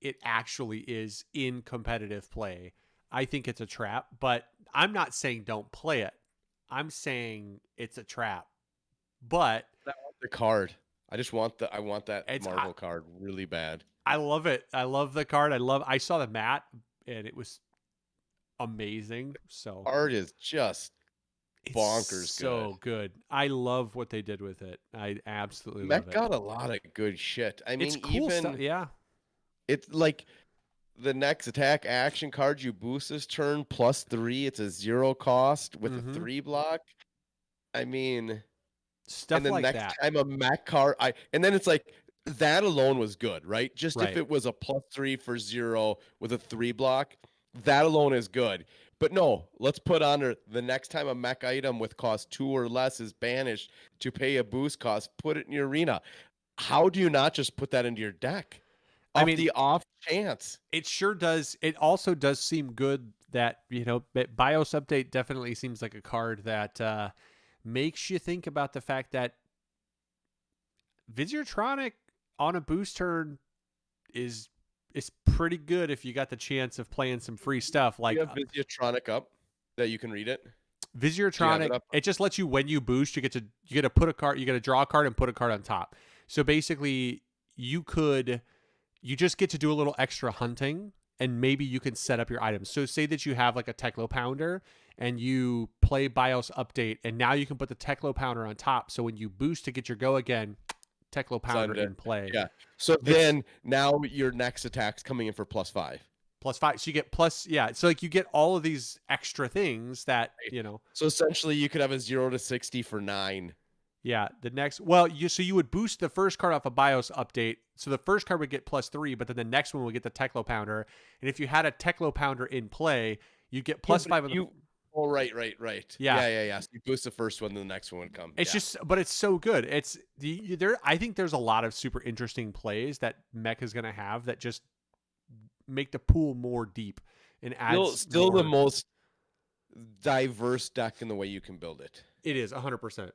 it actually is in competitive play. I think it's a trap, but I'm not saying don't play it. I'm saying it's a trap. But I want the card. I want that It's Marvel card really bad. I love it. I love the card. I saw the mat and it was amazing. So Art is just it's bonkers so good. I love what they did with it. I absolutely love Mech it. got a lot of good shit. I mean, It's cool even stuff. Yeah. it's like the next attack action card you boost this turn +3. It's a 0 cost with a 3 block. I mean, Stuff and then like next that. time a mech card, and then it's like that alone was good, right? Just Right. if it was a +3 for 0 with a 3 block, that alone is good. But no, let's put on the next time a mech item with cost 2 or less is banished to pay a boost cost, put it in your arena. How do you not just put that into your deck? The off chance. It sure does. It also does seem good that, BIOS update definitely seems like a card that makes you think about the fact that Visitronic on a boost turn is pretty good if you got the chance of playing some free stuff. Like you have Visitronic up that you can read it. Visitronic, it just lets you, when you boost, you get to put a card, you get to draw a card and put a card on top. So basically, you just get to do a little extra hunting, and maybe you can set up your items. So say that you have like a Teklo Pounder and you play BIOS update, and now you can put the Teklo Pounder on top. So when you boost to get your go again, Teklo Pounder in play. Yeah. So then now your next attack's coming in for +5. +5. So you get plus, yeah. So like you get all of these extra things that, So essentially, you could have a 0 to 60 for 9. yeah. The next, well, you would boost the first card off a BIOS update. So the first card would get +3, but then the next one would get the Teklo Pounder. And if you had a Teklo Pounder in play, you'd get +5 on the. Oh, right. Yeah. Yeah. So you boost the first one, then the next one would come. It's just, but it's so good. It's there. I think there's a lot of super interesting plays that Mech is going to have that just make the pool more deep and add still the most diverse deck in the way you can build it. It is 100%.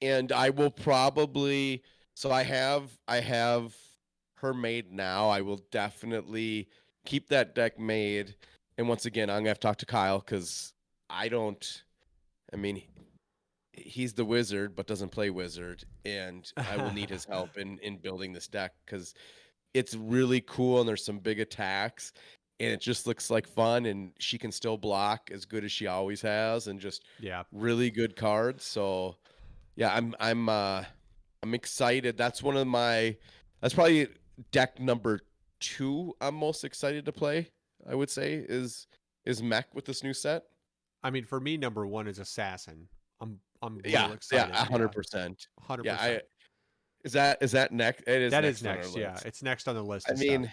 And I will probably, so I have her made now. I will definitely keep that deck made. And once again, I'm gonna have to talk to Kyle because he's the wizard but doesn't play wizard, and I will need his help in building this deck because it's really cool and there's some big attacks and it just looks like fun, and she can still block as good as she always has, and just really good cards. So yeah, I'm excited. That's probably deck number 2 I'm most excited to play, I would say, is Mech with this new set. I mean, for me, number 1 is Assassin. I'm real excited. Yeah, 100%. 100%. Yeah, is that next? It is. That is next. Yeah, it's next on the list. I mean,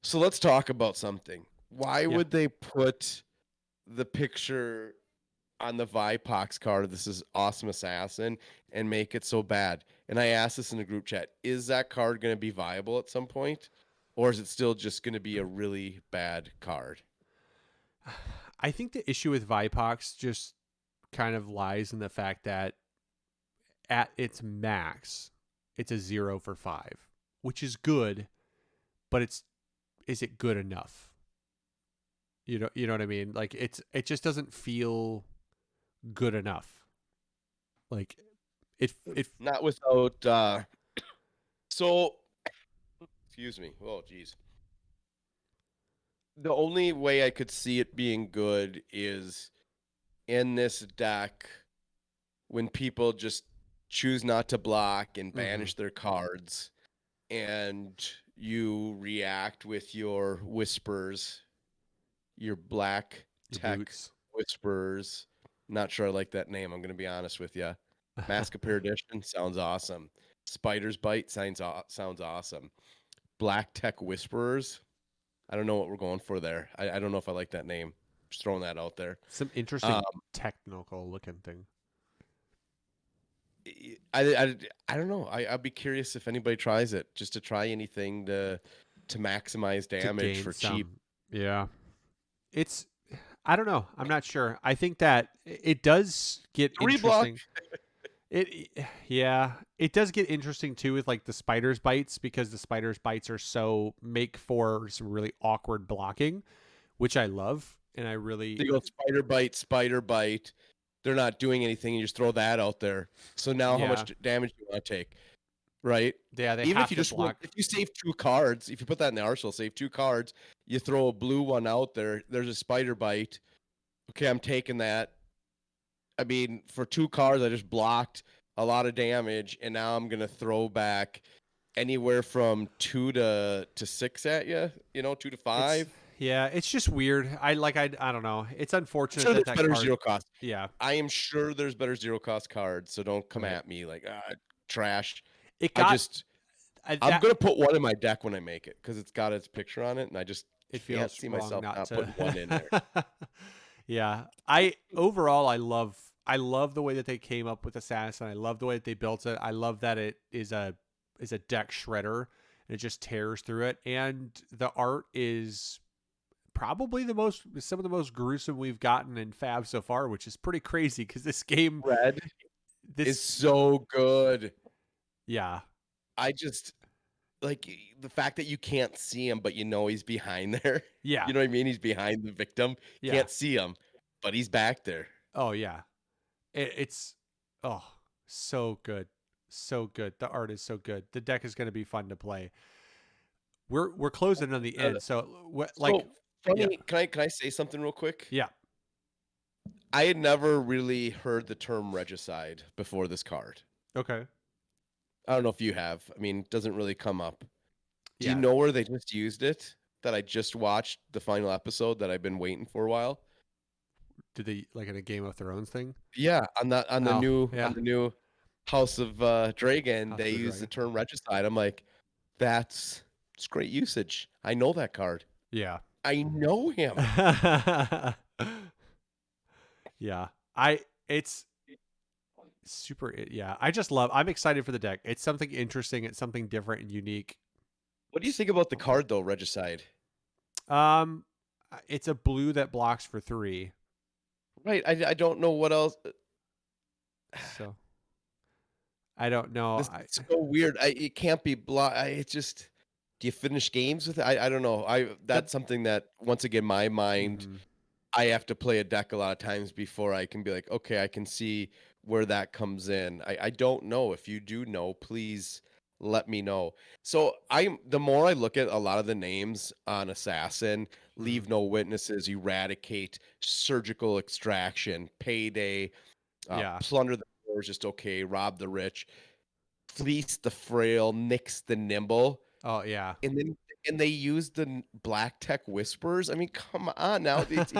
so let's talk about something. Why would they put the picture on the Vipox card, this is Awesome Assassin, and make it so bad? And I asked this in the group chat, is that card going to be viable at some point? Or is it still just going to be a really bad card? I think the issue with Vipox just kind of lies in the fact that at its max, it's a 0 for 5, which is good, but is it good enough? You know what I mean? Like it just doesn't feel good enough. Like it not without so excuse me. Oh geez. The only way I could see it being good is in this deck when people just choose not to block and banish their cards, and you react with your whispers, your black tech whispers. Not sure I like that name, I'm going to be honest with you. Mask of Perdition sounds awesome. Spider's Bite sounds awesome. Black Tech Whisperers, I don't know what we're going for there. I don't know if I like that name. Just throwing that out there. Some interesting technical looking thing. I don't know. I'd be curious if anybody tries it, just to try anything to maximize damage for cheap. Yeah. I don't know. I'm not sure. I think that it does get interesting. It does get interesting too with like the Spider's Bites, because the Spider's Bites are make for some really awkward blocking, which I love. And I really they go Spider Bite. They're not doing anything, and you just throw that out there. So now how much damage do you want to take? Right? Yeah, they even have if you to just block. If you save 2 cards, if you put that in the arsenal, save 2 cards, you throw a blue one out there, there's a Spider Bite. Okay, I'm taking that. I mean, for 2 cards, I just blocked a lot of damage, and now I'm gonna throw back anywhere from 2 to 6 at you. 2 to 5. It's just weird. I don't know. It's unfortunate that that better card, zero cost. Yeah, I am sure there's better zero cost cards, so don't come at me like trash. I'm gonna put one in my deck when I make it, because it's got its picture on it, and I just can't see myself not putting one in there. Yeah, overall I love the way that they came up with Assassin. I love the way that they built it. I love that it is a deck shredder, and it just tears through it, and the art is probably some of the most gruesome we've gotten in Fab so far, which is pretty crazy because this game is so good. Yeah, I just like the fact that you can't see him, but he's behind there. Yeah, you know what I mean. He's behind the victim. You can't see him, but he's back there. Oh yeah, it's so good, so good. The art is so good. The deck is going to be fun to play. We're closing on the end, so funny. Yeah. Can I say something real quick? Yeah. I had never really heard the term regicide before this card. Okay. I don't know if you have. I mean, it doesn't really come up. Do you Yeah. know where they just used it? That I just watched the final episode that I've been waiting for a while. Did they like in a Game of Thrones thing? Yeah, on the Oh, new yeah. House of Dragon, House they of the use the Dragon. term regicide. I'm like, it's great usage. I know that card. Yeah. I know him. Yeah. It's super yeah. I'm excited for the deck. It's something interesting, it's something different and unique. What do you think about the card though, regicide? Um it's a blue that blocks for 3. Right. I don't know what else. So I don't know. This is so weird. It can't be block. It just. Do you finish games with it? I don't know. The That's something that once again my mind. mhm. I have to play a deck a lot of times before I can be like, okay, I can see where that comes in. I don't know. If you do know, please let me know. So the more I look at a lot of the names on Assassin, Mhm. leave no witnesses, eradicate, surgical extraction, payday, Yeah. plunder the poor is just okay, rob the rich, fleece the frail, nix the nimble, Oh yeah. and they use the black tech whispers. I mean, come on now. It's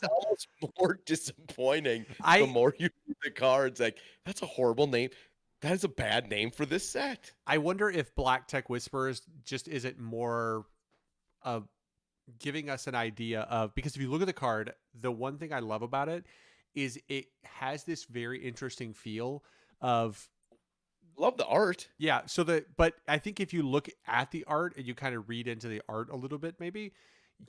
almost more disappointing the I more you read the cards. Like, that's a horrible name. That is a bad name for this set. I wonder if Black Tech Whispers just isn't more of giving us an idea of, because if you look at the card, the one thing I love about it is it has this very interesting feel of Love the art. yeah. But I think if you look at the art and you kind of read into the art a little bit, maybe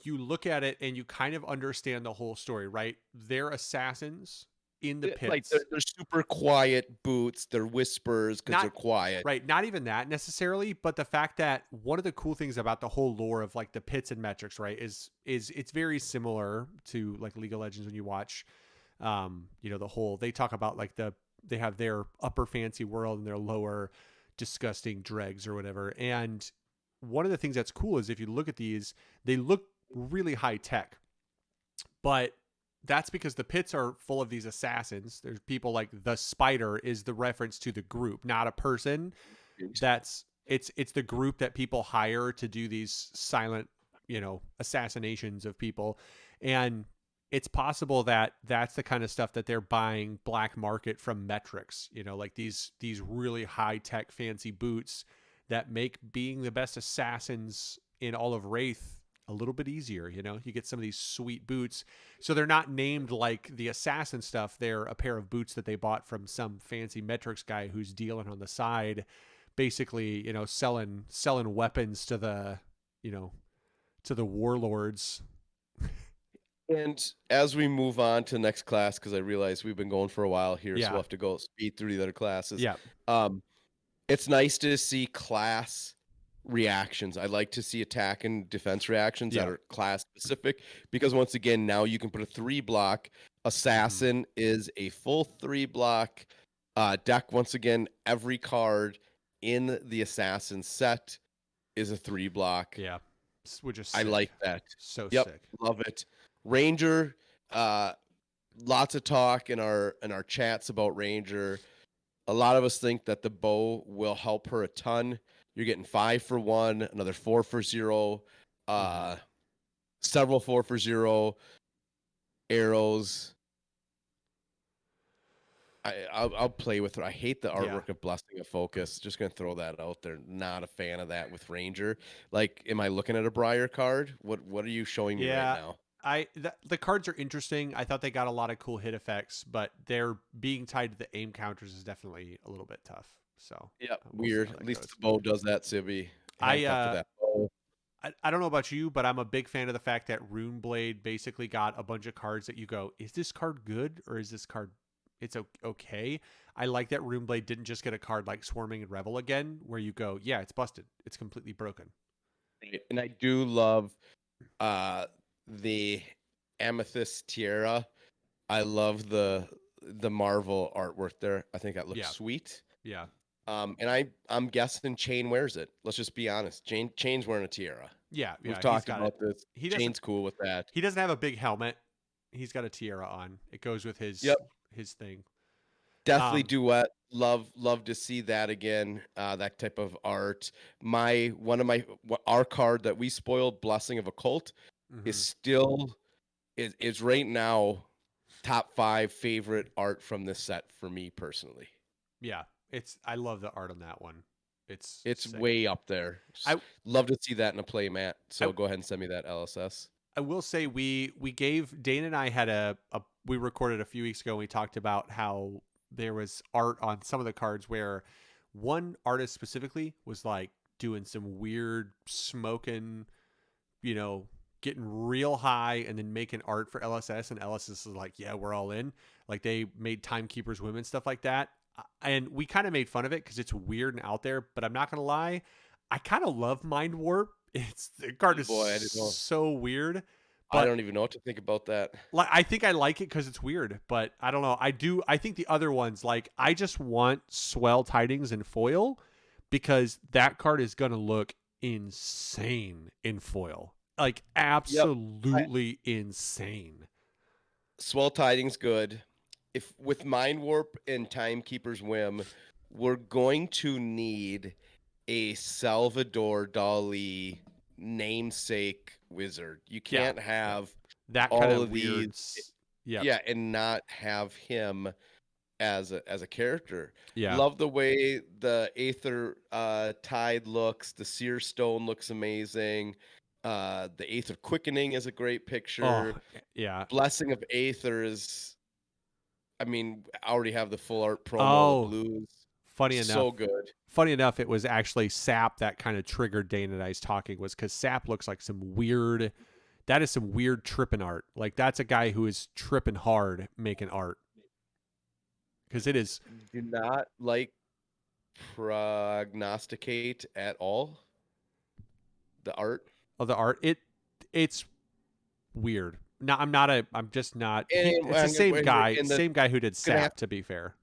you look at it and you kind of understand the whole story, right? They're assassins in the Like pits. they're super quiet boots. They're whispers because they're Not quiet. right, not even that necessarily, but the fact that one of the cool things about the whole lore of like the pits and metrics, right, is it's very similar to like League of Legends when you watch the whole they talk about like they have their upper fancy world and their lower disgusting dregs or whatever. And one of the things that's cool is if you look at these, they look really high tech, but that's because the pits are full of these assassins. There's people like the spider is the reference to the group, not a person. It's the group that people hire to do these silent, assassinations of people. And it's possible that that's the kind of stuff that they're buying black market from metrics, like these really high tech fancy boots that make being the best assassins in all of Wraith a little bit easier. You get some of these sweet boots. So they're not named like the assassin stuff. They're a pair of boots that they bought from some fancy metrics guy who's dealing on the side, basically, selling weapons to you know, to the warlords. And as we move on to the next class, because I realize we've been going for a while here, so Yeah. we'll have to go speed through the other classes. Yeah. Um, it's nice to see class reactions. I like to see attack and defense reactions that Yeah. are class specific because once again, now you can put a 3 block. Assassin is a full 3 block deck. Once again, every card in the assassin set is a 3 block. Yeah. Which is I sick. like that. So Yep, sick. love it. Ranger, lots of talk in our chats about Ranger. A lot of us think that the bow will help her a ton. You're getting 5 for 1, another 4 for 0, several 4 for 0 arrows. I'll play with her. I hate the artwork of Blessing of Focus. Just gonna throw that out there. Not a fan of that with Ranger. Like, am I looking at a Briar card? What are you showing me right now? The cards are interesting. I thought they got a lot of cool hit effects, but they're being tied to the aim counters is definitely a little bit tough. So Yeah, we'll see weird. how that At least goes. the bow does that, Sibby. I Handcuffed to that bow. I don't know about you, but I'm a big fan of the fact that Runeblade basically got a bunch of cards that you go, is this card good or is this card it's okay? I like that Runeblade didn't just get a card like Swarming and Revel again, where you go, yeah, it's busted, it's completely broken. And I do love the Amethyst Tiara. I love the Marvel artwork there. I think that looks sweet. Yeah. And I'm guessing Chain wears it. Let's just be honest. Chain's wearing a tiara. Yeah. We've talked about this. Chain's cool with that. He doesn't have a big helmet. He's got a tiara on. It goes with his thing. Definitely duet. Love to see that again. That type of art. Our card that we spoiled, Blessing of Occult, is Mhm. still is right now top 5 favorite art from this set for me personally. Yeah, I love the art on that one. It's It's sick. way up there. I Love to see that in a play mat. I So go ahead and send me that LSS. I will say we gave Dane and I had a we recorded a few weeks ago and we talked about how there was art on some of the cards where one artist specifically was like doing some weird smoking, you know, getting real high and then making art for LSS, and LSS is like, yeah, we're all in. Like they made Timekeepers Women, stuff like that. And we kind of made fun of it because it's weird and out there, but I'm not gonna lie, I kind of love Mind Warp. It's the card is Boy, I didn't know. so weird, I but don't even know what to think about that. like I think I like it because it's weird, but I don't know. I think the other ones, like I just want Swell Tidings and foil because that card is gonna look insane in foil. Like Yep. absolutely insane. Swell Tidings good. If with Mind Warp and Timekeeper's Whim, we're going to need a Salvador Dali namesake wizard. You Yeah, can't have that kind all of of these, weird. Yep. yeah, and not have him as a character. Yeah. Love the way the Aether Tide looks. The Seer Stone looks amazing. The Aether Quickening is a great Oh, picture. yeah. Blessing of Aether is, I mean, I already have the full art promo, the Oh, blues. funny enough. So good. Funny enough, it was actually Sap that kind of triggered Dane and I's talking was because Sap looks like some weird. That is some weird tripping art. Like that's a guy who is tripping hard making art because it is. Do not like prognosticate at all. The art. Of the art. It's weird. No, I'm not a. I'm just not. And It's the same guy. and the Same guy who did gonna have Sap. To be fair.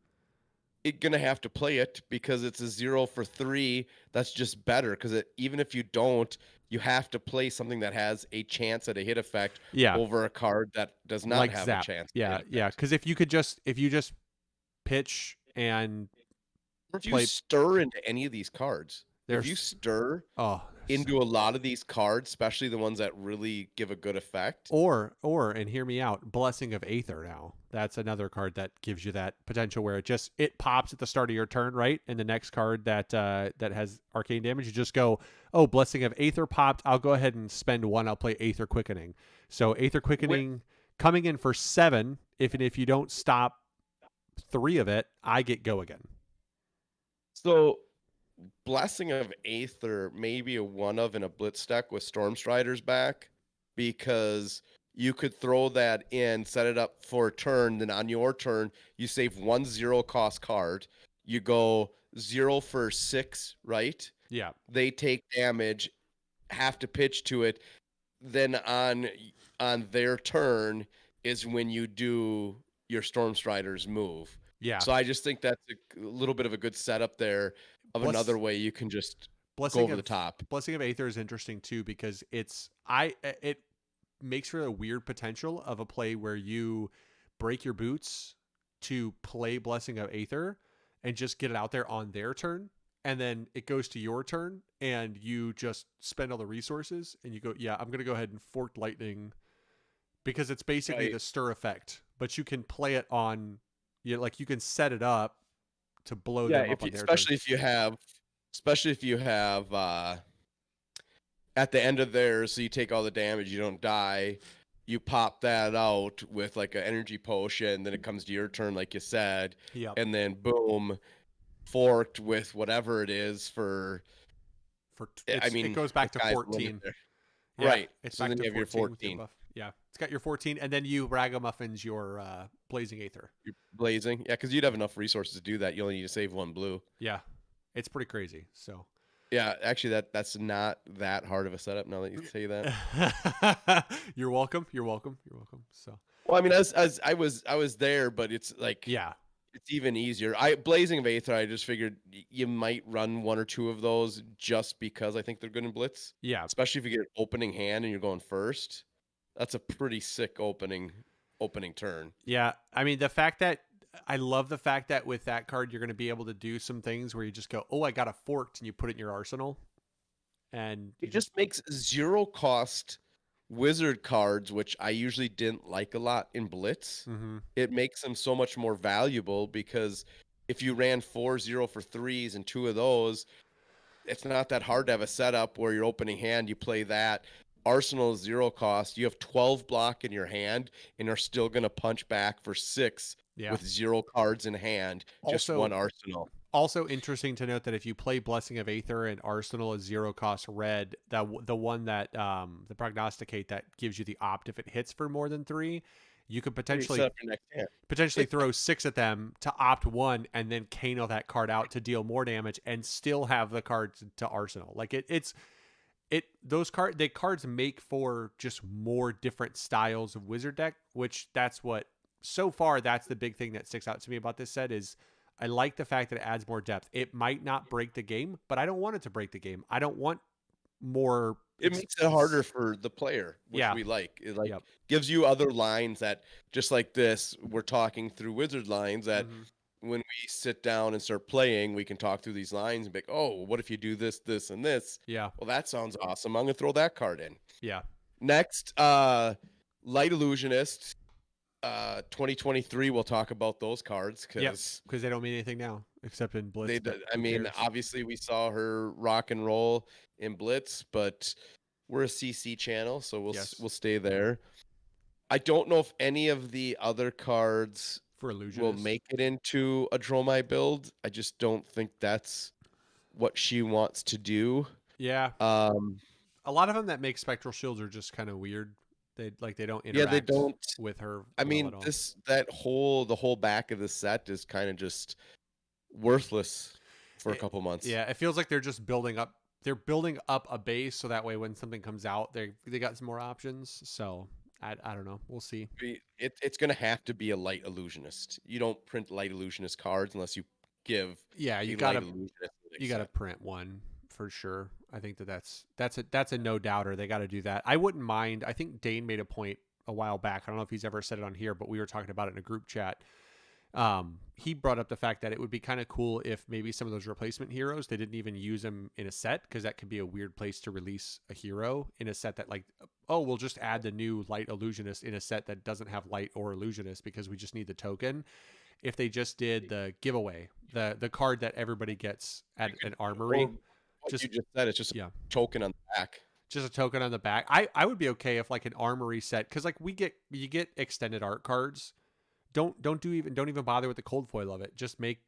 gonna have to play it because it's a 0 for 3. That's just better because even if you don't, you have to play something that has a chance at a hit effect Yeah, over a card that does not like have a Zap. chance at a Yeah, hit yeah. effect. Because if you just pitch and Or if you play, stir into any of these cards, if you there's stir oh, into a lot of these cards, especially the ones that really give a good effect. or and hear me out. Blessing of Aether. Now that's another card that gives you that potential where it pops at the start of your turn, right? And the next card that that has arcane damage, you just go, oh, Blessing of Aether popped. I'll go ahead and spend 1. I'll play Aether Quickening. So Aether With Quickening coming in for 7. If you don't stop 3 of it, I get go again. so Blessing of Aether maybe a one of in a blitz deck with Stormstriders back because you could throw that in, set it up for a turn, then on your turn you save 1 cost card. You go 0 for 6, right? Yeah. They take damage, have to pitch to it. Then on their turn is when you do your Stormstriders move. Yeah. So I just think that's a little bit of a good setup there of Bless, another way you can just go Blessing over of the top. Blessing of Aether is interesting too because it makes for a weird potential of a play where you break your boots to play Blessing of Aether and just get it out there on their turn, and then it goes to your turn and you just spend all the resources and you go, yeah, I'm gonna go ahead and Forked Lightning because it's basically Right. the stir effect, but you can play it on, like you can set it up to blow Yeah, them up if on you, their turn. especially if you have at the end of theirs, so you take all the damage, you don't die. You pop that out with like an energy potion, then it comes to your turn, like you said, Yep. and then boom, forked with whatever it is for. I It mean, goes the back to guy's limit 14. there. Yeah, Right. it's So back then to you have your 14 with your 14. buff. Yeah, it's got your 14, and then you ragamuffins your Blazing Aether. You're blazing. Yeah, because you'd have enough resources to do that. You only need to save 1 blue. Yeah, it's pretty crazy. So, Yeah, actually, that's not that hard of a setup. Now that you say that. you're welcome. You're welcome. You're welcome. So, Well, I mean, as I was there, but it's like yeah, it's even easier. I Blazing of Aether. I just figured you might run 1 or 2 of those just because I think they're good in blitz, yeah, especially if you get an opening hand and you're going first. That's a pretty sick opening turn. yeah. I mean, the fact that I love the fact that with that card, you're going to be able to do some things where you just go, oh, I got a forked, and you put it in your arsenal. And you It just makes zero cost wizard cards, which I usually didn't like a lot in Blitz. Mhm. It makes them so much more valuable because if you ran 4-0 for threes and two of those, it's not that hard to have a setup where your opening hand, you play that. Arsenal is zero cost. You have 12 block in your hand and are still going to punch back for 6 Yeah. with 0 cards in hand, just Also, one Arsenal. also interesting to note that if you play Blessing of Aether and Arsenal is zero cost red, that the one that the prognosticate that gives you the opt if it hits for more than 3, you could You set up your next hand. potentially throw 6 at them to opt 1 and then Kano that card out to deal more damage and still have the card to Arsenal. Like those cards make for just more different styles of wizard deck, which that's what so far that's the big thing that sticks out to me about this set is I like the fact that it adds more depth. It might not break the game, but I don't want it to break the game. I don't want more. It makes it harder for the player, which Yeah. we like. It Yep. gives you other lines that just like this, we're talking through wizard lines that Mhm. when we sit down and start playing, we can talk through these lines and be like, oh, what if you do this, this, and this? Yeah. Well, that sounds awesome. I'm gonna throw that card in. Yeah. Next, Light Illusionist. 2023. We'll talk about those cards because Because they don't mean anything now except in Blitz. they. But I who mean, cares? obviously we saw her rock and roll in Blitz, but we're a CC channel, so Yes. we'll stay there. I don't know if any of the other cards For will illusionist. make it into a Dromai build. I just don't think that's what she wants to do. Yeah. Um, A lot of them that make spectral shields are just kind of weird. They don't yeah, they interact don't. with her I well mean, at all. the whole back of the set is kind of just worthless for a It- couple months. Yeah, it feels like they're just building up. They're building up a base so that way when something comes out, they got some more options. So I don't know. We'll see. It's going to have to be a light illusionist. You don't print light illusionist cards unless you give Yeah, a you light gotta illusionist. you gotta print one for sure. I think that's a no doubter. They got to do that. I wouldn't mind. I think Dane made a point a while back. I don't know if he's ever said it on here, but we were talking about it in a group chat. He brought up the fact that it would be kind of cool if maybe some of those replacement heroes they didn't even use them in a set because that could be a weird place to release a hero in a set that like oh we'll just add the new light illusionist in a set that doesn't have light or illusionist because we just need the token. If they just did the giveaway, the card that everybody gets at an armory, What just you just said, it's just yeah. a token on the back. Just a token on the back. I would be okay if like an armory set because like you get extended art cards. Don't even bother with the cold foil of it. Just make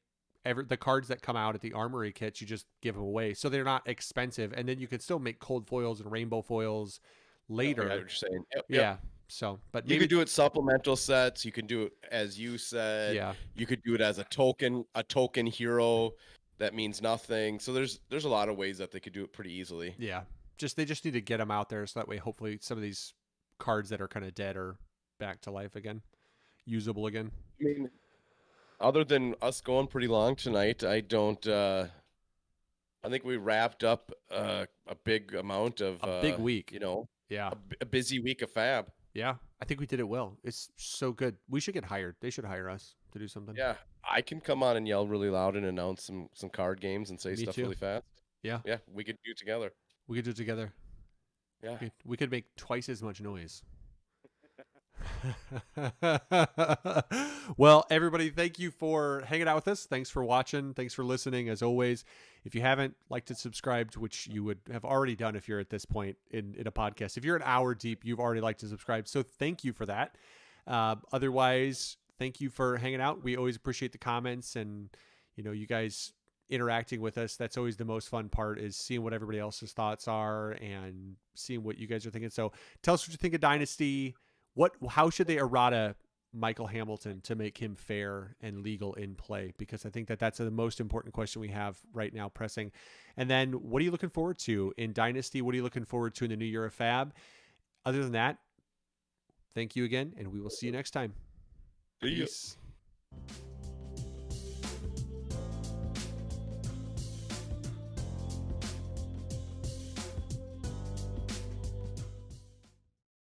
the cards that come out at the armory kits. You just give them away so they're not expensive, and then you can still make cold foils and rainbow foils later. I know what you're saying. Yep, Yeah. yep. So, but You maybe could do it supplemental sets. You can do it as you said. yeah. You could do it as a token hero that means nothing. So there's a lot of ways that they could do it pretty easily. Yeah. They just need to get them out there so that way hopefully some of these cards that are kind of dead are back to life again, usable again. I mean, other than us going pretty long tonight, I don't. I think we wrapped up a big amount of A big week. You know, Yeah. a busy week of Fab. Yeah. I think we did it well. It's so good. We should get hired. They should hire us to do something. Yeah, I can come on and yell really loud and announce some card games and say Me stuff too. really fast. Yeah. Yeah, we could do it together. We could do it together. Yeah. We could make twice as much noise. Well, everybody, thank you for hanging out with us. Thanks for watching. Thanks for listening. As always, if you haven't liked and subscribed, which you would have already done if you're at this point in a podcast, if you're an hour deep, you've already liked and subscribed. So thank you for that. Otherwise, thank you for hanging out. We always appreciate the comments and, you guys interacting with us. That's always the most fun part is seeing what everybody else's thoughts are and seeing what you guys are thinking. So tell us what you think of Dynasty. How should they errata Michael Hamilton to make him fair and legal in play? Because I think that's the most important question we have right now pressing. And then what are you looking forward to in Dynasty? What are you looking forward to in the new year of Fab? Other than that, thank you again, and we will see you next time. See ya. Peace.